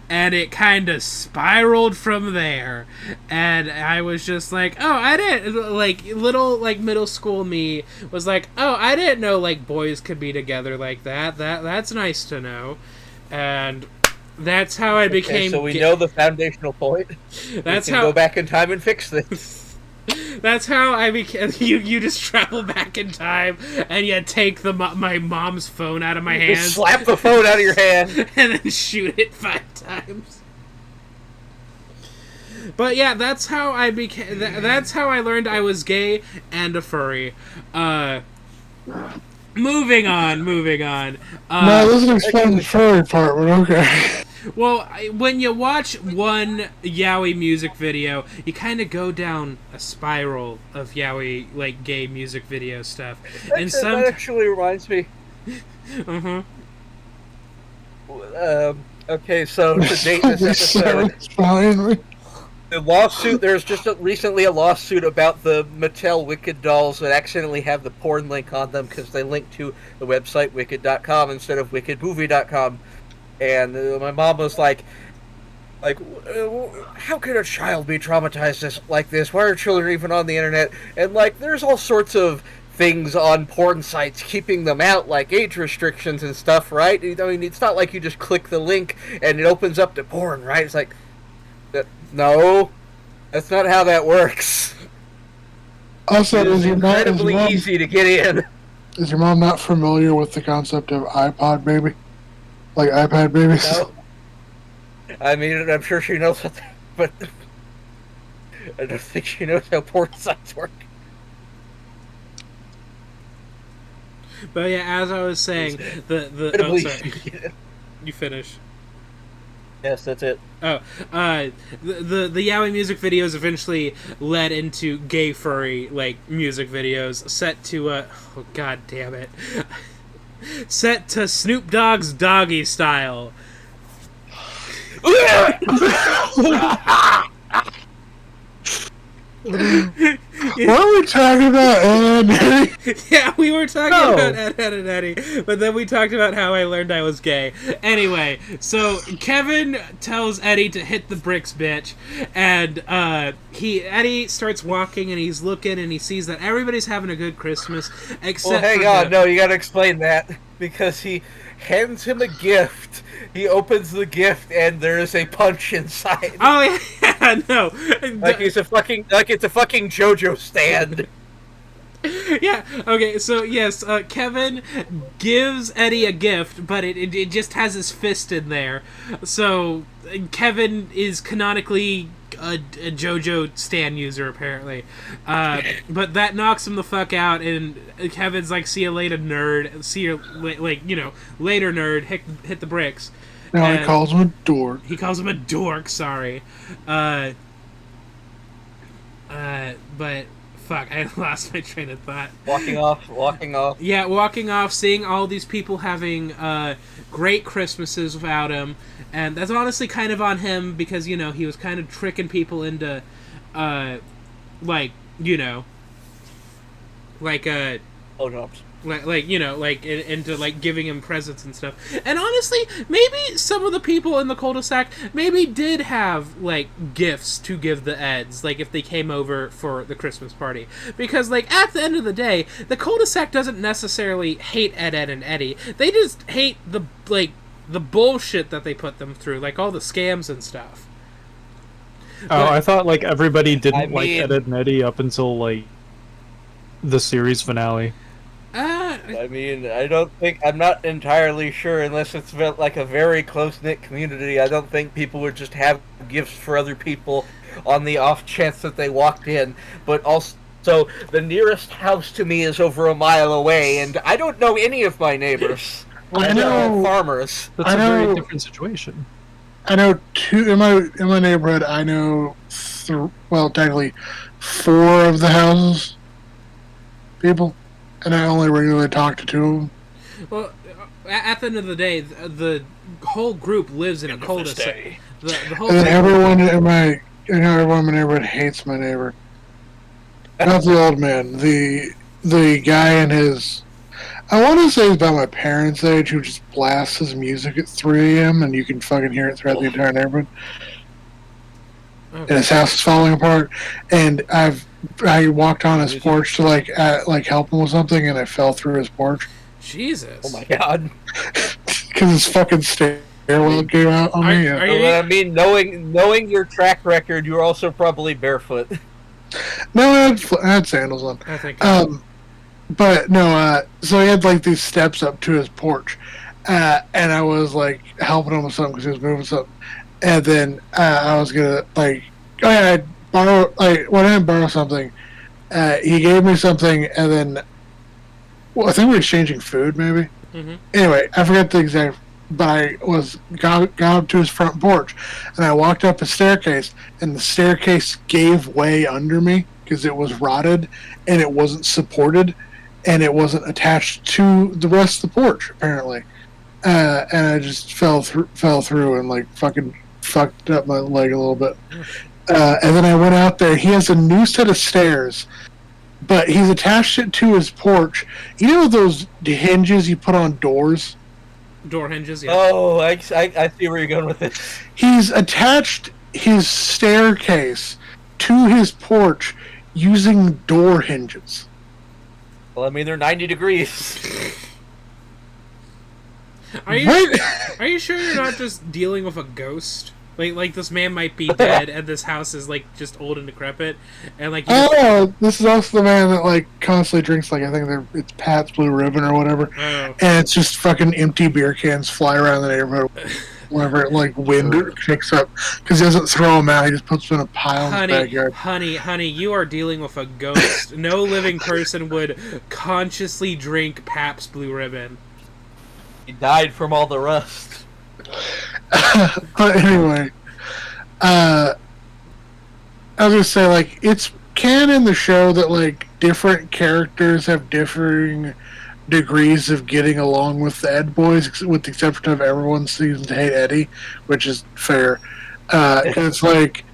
and it kind of spiraled from there. And I was just like, I didn't like little like middle school me was like, I didn't know like boys could be together like that. That's nice to know, and. That's how I became. So we know the foundational point. That's we can go back in time and fix this. That's how I became. You just travel back in time and you take my mom's phone out of my hand. Just slap the phone out of your hand and then shoot it 5 times. But yeah, that's how I became. That's how I learned I was gay and a furry. Moving on. No, this is explain the furry part, but okay. Well, when you watch one yaoi music video, you kind of go down a spiral of yaoi, like, gay music video stuff. And that actually reminds me. Okay, so to date this episode, the lawsuit, there's just recently a lawsuit about the Mattel Wicked dolls that accidentally have the porn link on them because they link to the website wicked.com instead of wickedmovie.com. And my mom was like, how could a child be traumatized like this? Why are children even on the internet? And like, there's all sorts of things on porn sites keeping them out, like age restrictions and stuff, right? I mean, it's not like you just click the link and it opens up to porn, right? It's like, no, that's not how that works. Also, it's incredibly easy to get in. Is your mom not familiar with the concept of iPod baby? Like iPad babies? No. I mean, I'm sure she knows what that, but I don't think she knows how porn sites work. But yeah, as I was saying, sorry. You finish. Yes, that's it. The yaoi music videos eventually led into gay furry like music videos set to oh god damn it. set to Snoop Dogg's Doggy Style. What are we talking about, Ed and Eddie? Yeah, we were talking about Ed and Eddie, but then we talked about how I learned I was gay. Anyway, so Kevin tells Eddie to hit the bricks, bitch, and Eddie starts walking and he's looking and he sees that everybody's having a good Christmas except Well, hang for on, him. no, you gotta explain that, because he hands him a gift. He opens the gift and there is a punch inside. Oh yeah, no. Like it's a fucking JoJo stand. Yeah, okay, so yes, Kevin gives Eddie a gift, but it just has his fist in there. So Kevin is canonically a JoJo stand user, apparently. But that knocks him the fuck out, and Kevin's like, see you later, nerd. See you, later, nerd. Hit the bricks. Now And he calls him a dork. he calls him a dork, sorry. But fuck, I lost my train of thought. Walking off. Yeah, walking off, seeing all these people having great Christmases without him, and that's honestly kind of on him because, he was kind of tricking people into, into giving him presents and stuff. And honestly, maybe some of the people in the cul-de-sac maybe did have gifts to give the Eds, if they came over for the Christmas party, because at the end of the day, the cul-de-sac doesn't necessarily hate Ed and Eddie. They just hate the bullshit that they put them through, all the scams and stuff. Oh, I thought everybody didn't like mean- Ed and Eddie up until the series finale. I mean, I'm not entirely sure, unless it's a very close-knit community. I don't think people would just have gifts for other people on the off chance that they walked in. But also, the nearest house to me is over a mile away, and I don't know any of my neighbors. I They're all know. farmers. That's a very different situation. I know two in my neighborhood. I know, technically, 4 of the houses people, and I only regularly talk to 2 of them. Well, at the end of the day, the whole group lives in a cul-de-sac. The whole And then thing- everyone in my neighborhood hates my neighbor. Not the old man, the guy in his. I want to say he's about my parents' age, who just blasts his music at 3 a.m. and you can fucking hear it throughout the entire neighborhood. And his house is falling apart. And I walked on his porch to help him with something, and I fell through his porch Jesus. Oh my god. because his fucking stairwell gave out on me. Are Yeah. you- I mean, knowing your track record, you're also probably barefoot. No, I had sandals on. I think. But no, so he had these steps up to his porch, and I was helping him with something because he was moving something, and then I was gonna I borrow when I borrow something, he gave me something, and then I think we were exchanging food maybe. Mhm. Anyway, I forget the exact. But I got up to his front porch, and I walked up a staircase, and the staircase gave way under me because it was rotted, and it wasn't supported, and it wasn't attached to the rest of the porch apparently, and I just fell through and fucking fucked up my leg a little bit, and then I went out there. He has a new set of stairs, but he's attached it to his porch. You know those hinges you put on doors? Door hinges, yeah. Oh, I see where you're going with this. He's attached his staircase to his porch using door hinges. Well, I mean, they're 90 degrees. Are you What? are you sure you're not just dealing with a ghost? Like this man might be dead, and this house is just old and decrepit, and you just, Oh, this is also the man that constantly drinks I think it's Pat's Blue Ribbon or whatever, oh. and it's just fucking empty beer cans fly around the neighborhood whenever wind kicks up because he doesn't throw them out. He just puts them in a pile in his backyard. Honey, you are dealing with a ghost. No living person would consciously drink Pabst Blue Ribbon. He died from all the rust. But anyway, I was gonna say it's canon in the show that different characters have differing degrees of getting along with the Ed boys, with the exception of everyone seems to hate Eddie, which is fair. It's like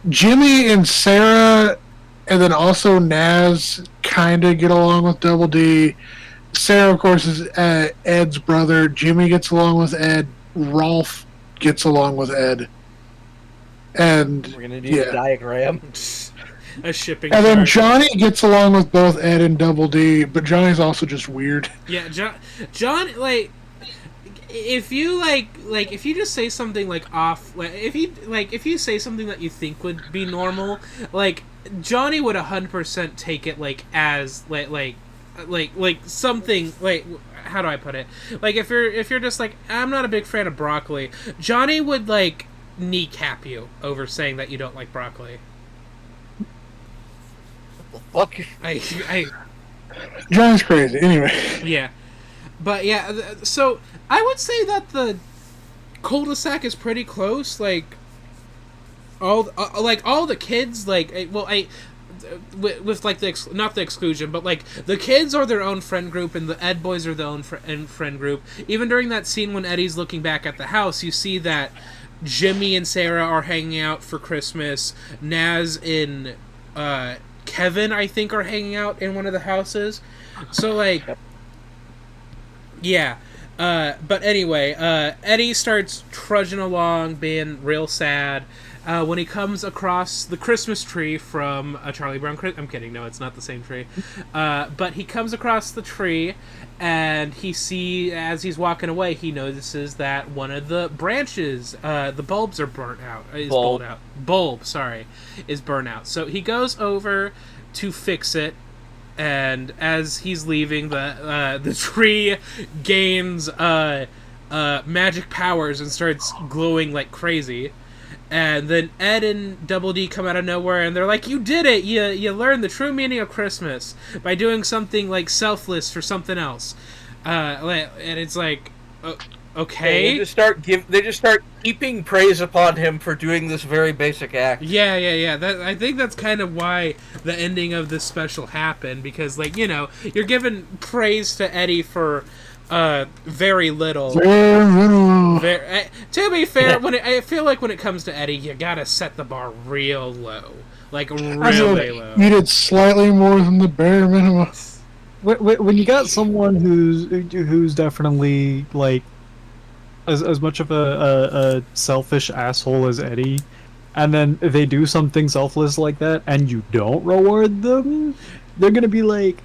Jimmy and Sarah, and then also Naz kind of get along with Double D. Sarah, of course, is Ed's brother. Jimmy gets along with Ed. Rolf gets along with Ed. And We're gonna do the diagram. A shipping. And then chart. Johnny gets along with both Ed and Double D, but Johnny's also just weird. Yeah, John, like, if you if you just say something like off, if you say something that you think would be normal, like Johnny would 100% take it like as like something like, how do I put it? Like if you're just like, I'm not a big fan of broccoli, Johnny would like kneecap you over saying that you don't like broccoli. Fuck. Johnny's crazy. Anyway. Yeah. But yeah, so I would say that the cul-de-sac is pretty close. Like all the kids, like, with like not the exclusion, but like the kids are their own friend group, and the Ed boys are their own friend group. Even during that scene when Eddie's looking back at the house, you see that Jimmy and Sarah are hanging out for Christmas. Naz and Kevin, I think, are hanging out in one of the houses. So like. Yeah, but anyway, Eddie starts trudging along, being real sad, when he comes across the Christmas tree from a Charlie Brown I'm kidding, no, it's not the same tree. But he comes across the tree, and as he's walking away, he notices that one of the branches, the bulbs are burnt out. Bulb, is burnt out. So he goes over to fix it. And as he's leaving, the tree gains magic powers and starts glowing like crazy. And then Ed and Double D come out of nowhere, and they're like, "You did it! You learned the true meaning of Christmas by doing something like selfless for something else." And it's like, okay. They just start heaping praise upon him for doing this very basic act. Yeah. I think that's kind of why the ending of this special happened, because, like, you're giving praise to Eddie for very little. To be fair, I feel like when it comes to Eddie, you gotta set the bar real low, like really low. You did slightly more than the bare minimum. When you got someone who's definitely like. As much of a selfish asshole as Eddie, and then they do something selfless like that, and you don't reward them, they're gonna be like,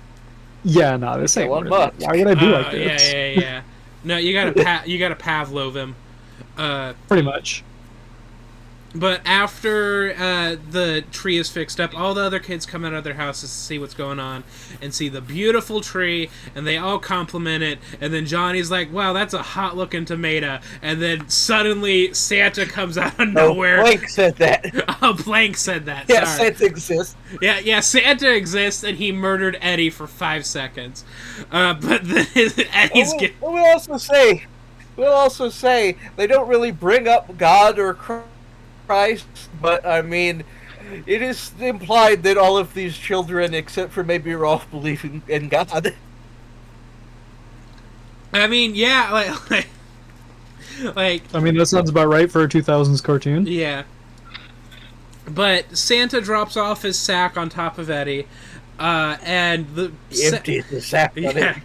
"Yeah, nah, this ain't worth it. Why would I do like this?" Yeah. No, you gotta Pavlov him. Pretty much. But after the tree is fixed up, all the other kids come out of their houses to see what's going on and see the beautiful tree, and they all compliment it. And then Johnny's like, "Wow, that's a hot-looking tomato." And then suddenly Santa comes out of nowhere. Blank said that. Blank said that. Yeah, sorry. Santa exists. Yeah, Santa exists, and he murdered Eddie for 5 seconds. But then Eddie's... We'll also say they don't really bring up God or Christ, but I mean, it is implied that all of these children, except for maybe Rolf, believe in God. I mean, yeah, like. I mean, that sounds about right for a 2000s cartoon. Yeah. But Santa drops off his sack on top of Eddie, and he empties the sack on it.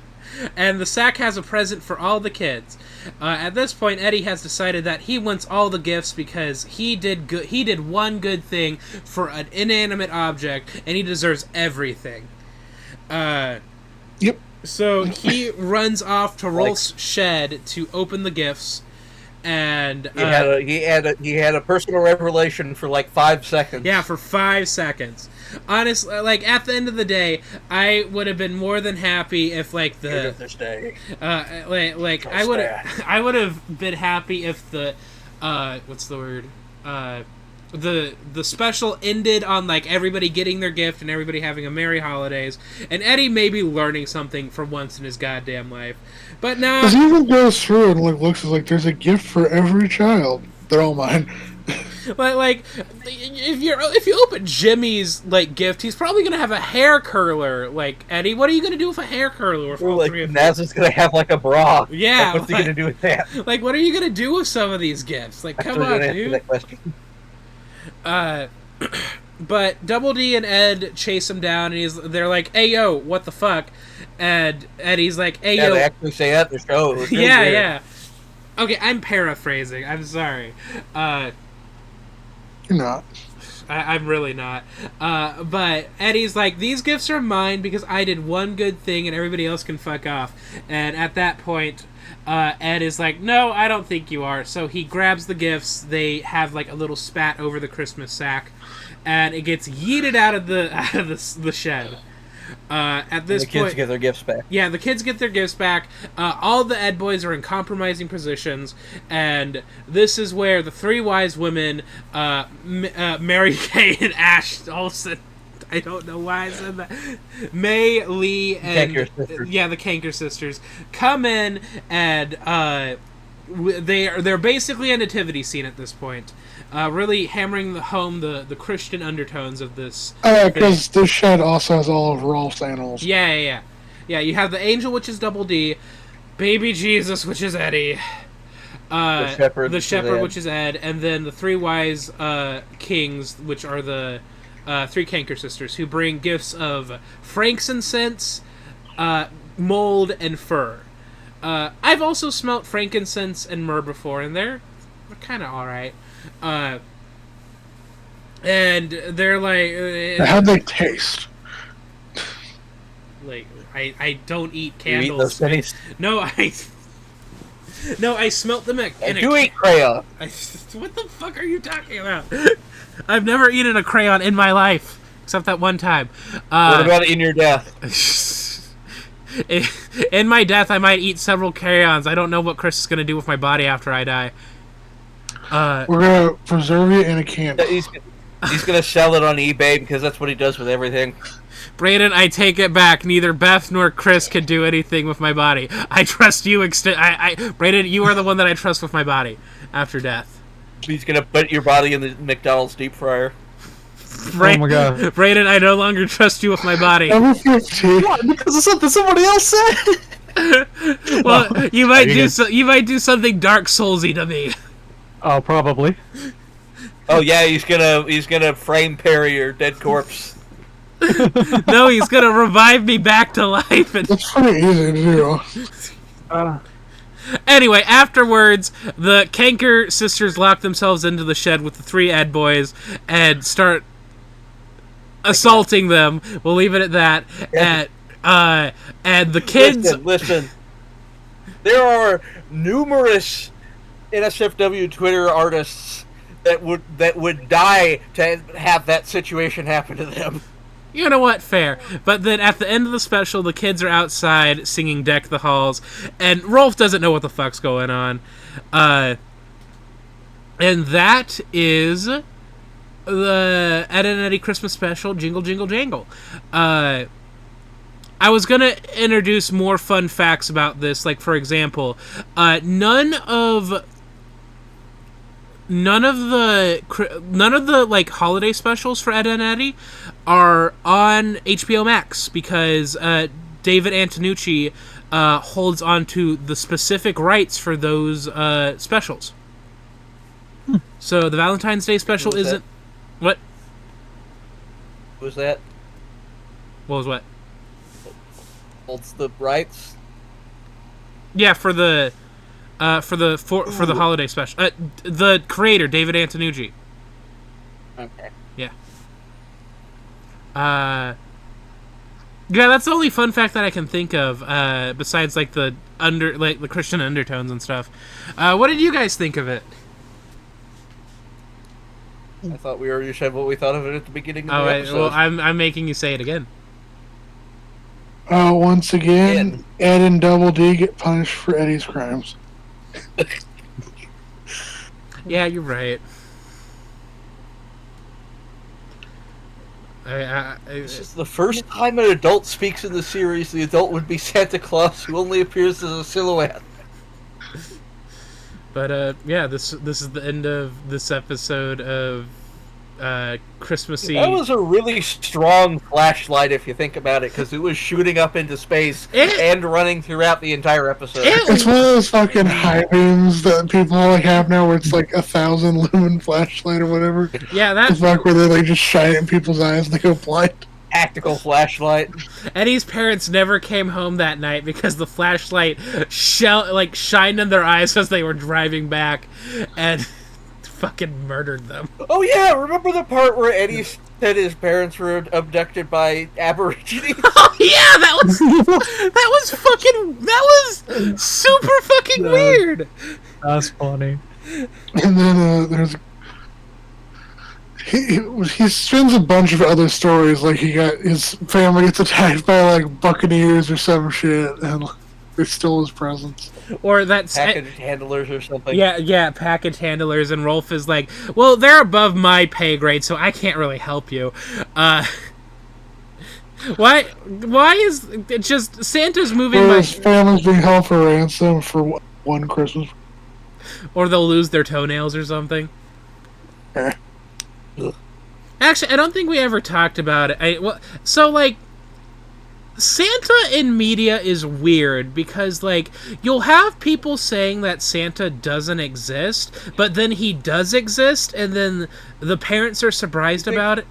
And the sack has a present for all the kids. At this point, Eddie has decided that he wants all the gifts because he did one good thing for an inanimate object, and he deserves everything. Yep. So he runs off to Rolf's shed to open the gifts, and he had a personal revelation for like 5 seconds. Yeah, for 5 seconds. Honestly, like, at the end of the day, I would have been more than happy if, like, I would have been happy if the the special ended on, like, everybody getting their gift and everybody having a merry holidays, and Eddie maybe learning something for once in his goddamn life. But no, he even goes through and looks like there's a gift for every child. They're all mine. But like, if you open Jimmy's like gift, he's probably gonna have a hair curler. Like, Eddie, what are you gonna do with a hair curler? With Or all like three of Naz is gonna have like a bra. Yeah, Like, what's he gonna do with that? Like, what are you gonna do with some of these gifts? Like, come on, dude. That question. But Double D and Ed chase him down, and they're like, "Hey, yo, what the fuck?" And Eddie's like, "Hey, Yeah, yo." they actually say that in the show. It was really Yeah, weird. yeah. Okay, I'm paraphrasing. I'm sorry. You're not. I'm really not. But Eddie's like, these gifts are mine because I did one good thing and everybody else can fuck off. And at that point, Ed is like, no, I don't think you are. So he grabs the gifts. They have like a little spat over the Christmas sack, and it gets yeeted out of the shed. At this point, the kids get their gifts back. Yeah, the kids get their gifts back. All the Ed boys are in compromising positions, and this is where the three wise women, Mary Kay and Ash Olsen, I don't know why I said that, May, Lee, and the Kanker sisters, come in, and they're basically a nativity scene at this point. Really hammering home the Christian undertones of this. Because this shed also has all of Rolf's animals. Yeah. You have the angel, which is Double D, baby Jesus, which is Eddie, the shepherd, which is Ed, and then the three wise kings, which are the three Kanker sisters, who bring gifts of frankincense, mold, and fir. I've also smelt frankincense and myrrh before, and they're kind of all right. And they're like, how'd they taste? Like, I don't eat candles. You eat those pennies? No, I smelt them at. I do eat crayon. What the fuck are you talking about? I've never eaten a crayon in my life, except that one time. What about in your death? In my death, I might eat several crayons. I don't know what Chris is going to do with my body after I die. We're going to preserve it in a can. He's going to sell it on eBay because that's what he does with everything. Brayden, I take it back. Neither Beth nor Chris can do anything with my body. I trust you. Brayden, you are the one that I trust with my body after death. He's going to put your body in the McDonald's deep fryer. Oh my god. Brayden, I no longer trust you with my body. Number 15. What? Because of something somebody else said? Well, you might do something Dark Soulsy to me. Oh, probably. Oh yeah, he's gonna frame Perry, your dead corpse. No, he's gonna revive me back to life. It's pretty easy to do. Anyway, afterwards, the Kanker sisters lock themselves into the shed with the three Ed boys and start assaulting them. We'll leave it at that. And the kids. Listen. There are numerous NSFW Twitter artists that would die to have that situation happen to them. You know what? Fair. But then at the end of the special, the kids are outside singing Deck the Halls, and Rolf doesn't know what the fuck's going on. And that is the Ed and Eddy Christmas special, Jingle Jingle Jangle. I was going to introduce more fun facts about this, like, for example, none of the like holiday specials for Ed and Eddy are on HBO Max because David Antonucci holds on to the specific rights for those specials. So the Valentine's Day special isn't. What? Was that? What was what? Holds the rights. Yeah, for the holiday special. The creator, David Antonucci. Okay. Yeah. Yeah, that's the only fun fact that I can think of. Besides like the Christian undertones and stuff. What did you guys think of it? I thought we already said what we thought of it at the beginning of the episode. Well, I'm making you say it again. Once again, Ed and Double D get punished for Eddie's crimes. Yeah, you're right. This is the first time an adult speaks in the series. The adult would be Santa Claus, who only appears as a silhouette. But yeah, this is the end of this episode of Christmassy. That was a really strong flashlight if you think about it, because it was shooting up into space and running throughout the entire episode. It's one of those fucking high beams that people like have now, where it's like 1,000 lumen flashlight or whatever. Yeah, The fuck where they like just shine it in people's eyes and they go blind. Tactical flashlight. Eddie's parents never came home that night because the flashlight shined in their eyes as they were driving back, and fucking murdered them. Oh yeah, remember the part where Eddie said his parents were abducted by Aborigines? Oh yeah, that was super fucking weird. That's funny. And then there's he spins a bunch of other stories, like he got his family gets attacked by like buccaneers or some shit, and they stole his presents. Or that's package handlers or something. Yeah, package handlers, and Rolf is like, well, they're above my pay grade, so I can't really help you. Why is it just Santa's moving? Or his family's being held for ransom for one Christmas. Or they'll lose their toenails or something. Actually, I don't think we ever talked about it. Santa in media is weird because, like, you'll have people saying that Santa doesn't exist, but then he does exist, and then the parents are surprised about it.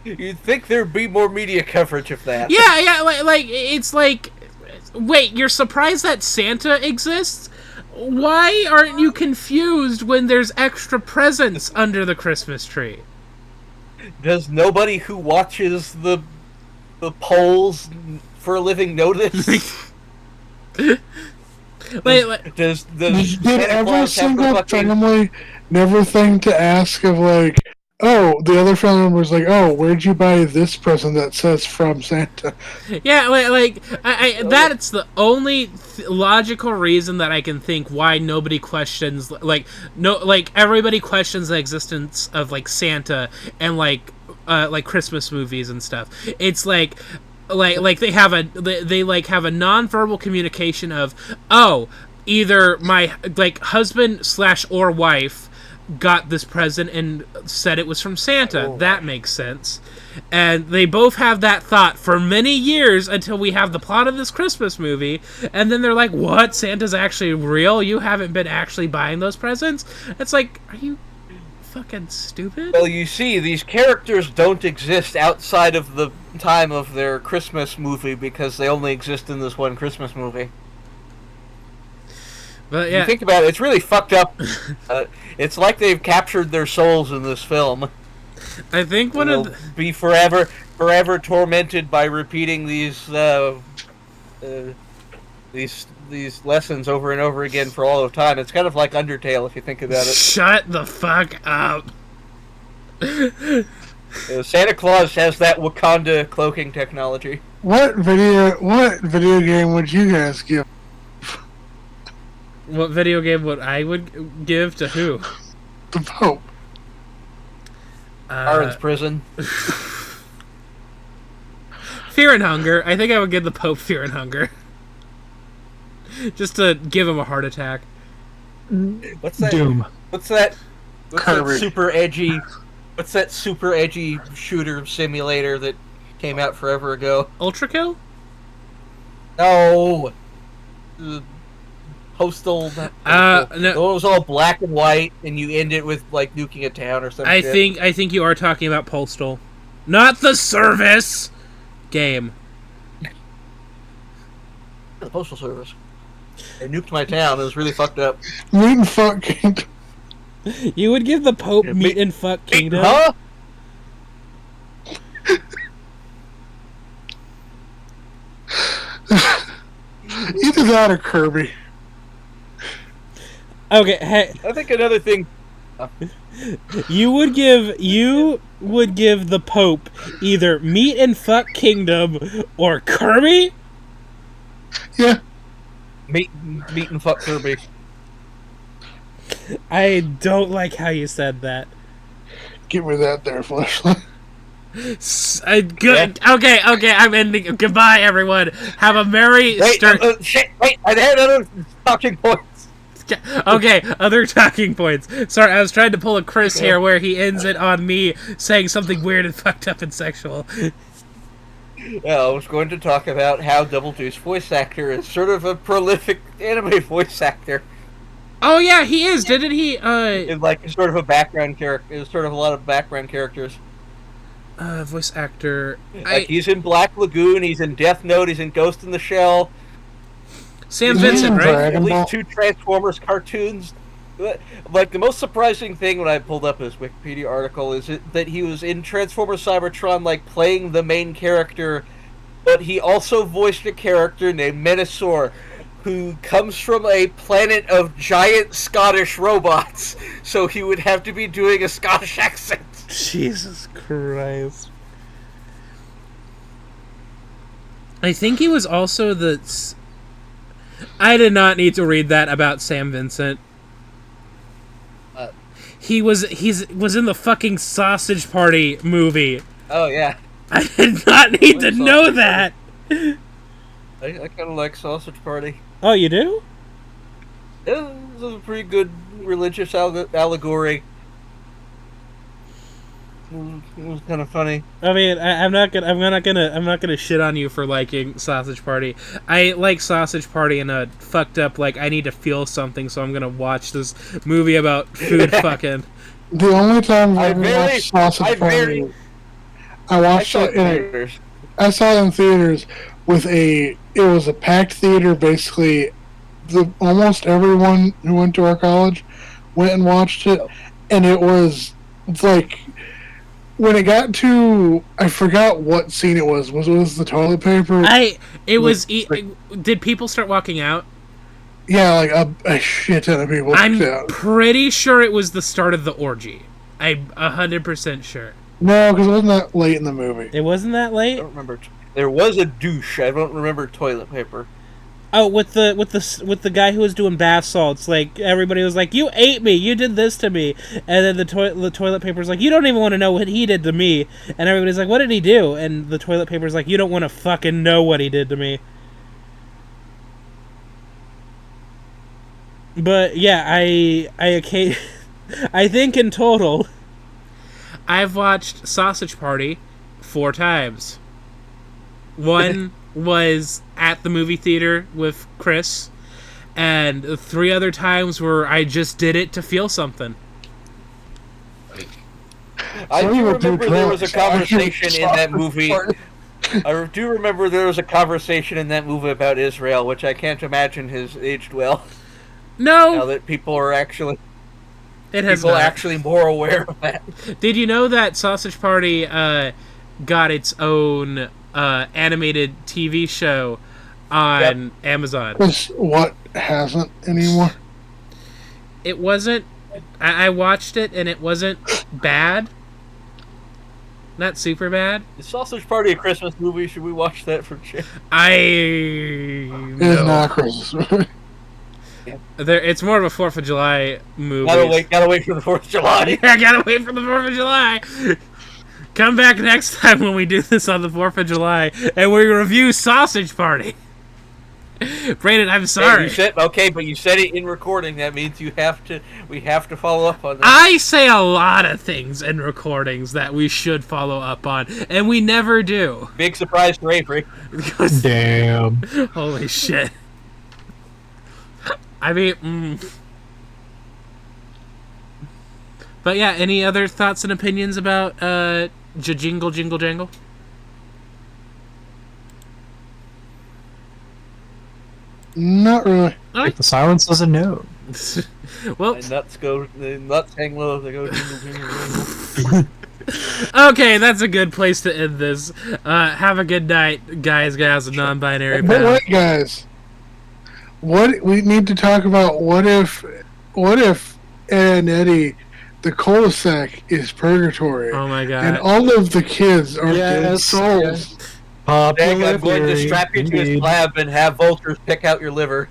You'd think there'd be more media coverage of that. Yeah, it's like, wait, you're surprised that Santa exists? Why aren't you confused when there's extra presents under the Christmas tree? Does nobody who watches the polls for a living notice? Did every single family never think to ask of like, oh, the other family member's like, oh, where'd you buy this present that says from Santa? Yeah, that's the only logical reason that I can think why nobody questions, everybody questions the existence of, like, Santa and, like Christmas movies and stuff. It's like they have a non-verbal communication of, oh, either my, like, husband / or wife got this present and said it was from Santa. Oh. That makes sense. And they both have that thought for many years until we have the plot of this Christmas movie, and then they're like, what? Santa's actually real? You haven't been actually buying those presents? It's like, are you fucking stupid? Well, you see, these characters don't exist outside of the time of their Christmas movie because they only exist in this one Christmas movie. But yeah, you think about it, it's really fucked up. It's like they've captured their souls in this film. I think be forever tormented by repeating these lessons over and over again for all of time. It's kind of like Undertale if you think about it. Shut the fuck up. Santa Claus has that Wakanda cloaking technology. What video game would you guys give? What video game would I give to who? The Pope. Aaron's Prison. Fear and Hunger. I think I would give the Pope Fear and Hunger. Just to give him a heart attack. What's that? Doom. What's that super edgy shooter simulator that came out forever ago? Ultra Kill? No. Postal. No. It was all black and white, and you end it with like nuking a town or something. I think you are talking about Postal, not the service game. The Postal Service. They nuked my town. It was really fucked up. Meat and Fuck Kingdom. You would give the Pope Meat and Fuck Kingdom? Huh? Either that or Kirby. Okay, hey. I think another thing. You would give the Pope either Meat and Fuck Kingdom or Kirby? Yeah. Meat and Fuck Kirby. I don't like how you said that. Give me that there, flashlight. Good. Yeah. Okay, I'm ending. Goodbye, everyone. Have a merry wait, I had other talking points. Okay, other talking points. Sorry, I was trying to pull a Chris here where he ends it on me saying something weird and fucked up and sexual. Yeah, I was going to talk about how Double Deuce voice actor is sort of a prolific anime voice actor. Oh yeah, he is. Didn't he? It's like sort of a background character. There's sort of a lot of background characters. Voice actor. Like he's in Black Lagoon. He's in Death Note. He's in Ghost in the Shell. Sam Vincent, right? At least 2 Transformers cartoons. Like, the most surprising thing when I pulled up his Wikipedia article is that he was in Transformers Cybertron, like, playing the main character, but he also voiced a character named Menasor, who comes from a planet of giant Scottish robots, so he would have to be doing a Scottish accent. Jesus Christ. I think he was also the... I did not need to read that about Sam Vincent. He was in the fucking Sausage Party movie. Oh, yeah. I did not need to know that. I kind of like Sausage Party. Oh, you do? Yeah, this is a pretty good religious allegory. It was kind of funny. I mean, I'm not gonna shit on you for liking Sausage Party. I like Sausage Party in a fucked up, like, I need to feel something, so I'm gonna watch this movie about food fucking. The only time I watched Sausage Party, I saw it in theaters with it was a packed theater. Basically, almost everyone who went to our college went and watched it, and it's like. When it got to, I forgot what scene it was. Was it the toilet paper? Did people start walking out? Yeah, like a shit ton of people. I'm pretty sure it was the start of the orgy. I'm 100% sure. No, because it wasn't that late in the movie. It wasn't that late? I don't remember. There was a douche. I don't remember toilet paper. Oh, with the guy who was doing bath salts, like, everybody was like, "You ate me, you did this to me," and then the toilet paper's like, "You don't even want to know what he did to me," and everybody's like, "What did he do?" And the toilet paper's like, "You don't want to fucking know what he did to me." But yeah, I think in total, I've watched Sausage Party 4 times. One was at the movie theater with Chris, and 3 other times where I just did it to feel something. I do remember there was a conversation in that movie. I do remember there was a conversation in that movie about Israel, which I can't imagine has aged well. No, now that people are actually actually more aware of that. Did you know that Sausage Party got its own animated TV show on Amazon? What hasn't anymore? It wasn't. I watched it and it wasn't bad. Not super bad. Is Sausage Party a Christmas movie? Should we watch that for Jim? It's not a Christmas movie. It's more of a 4th of July movie. Gotta wait for the 4th of July. Yeah, gotta wait for the 4th of July. Come back next time when we do this on the 4th of July and we review Sausage Party. Brandon, I'm sorry. But you said it in recording. That means we have to follow up on that. I say a lot of things in recordings that we should follow up on, and we never do. Big surprise for Avery. Damn. Holy shit. I mean, But yeah, any other thoughts and opinions about Jingle Jingle Jangle? Not really. Like the silence is a no. Well, the nuts hang low. They go jingle jingle jingle. Okay, that's a good place to end this. Have a good night, guys, gals, and non-binary. But wait, guys. What we need to talk about? What if Ed and Eddy, the cul-de-sac is purgatory? Oh my god! And all of the kids are good souls. Yes. I'm going to strap you to a slab and have vultures pick out your liver.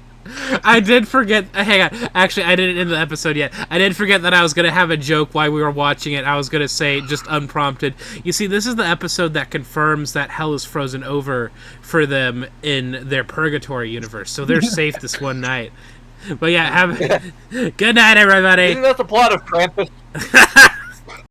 I did forget. Hang on. Actually, I didn't end the episode yet. I did forget that I was going to have a joke while we were watching it. I was going to say, just unprompted, you see, this is the episode that confirms that hell is frozen over for them in their purgatory universe. So they're safe this one night. But yeah, have good night, everybody. Isn't that the plot of Krampus?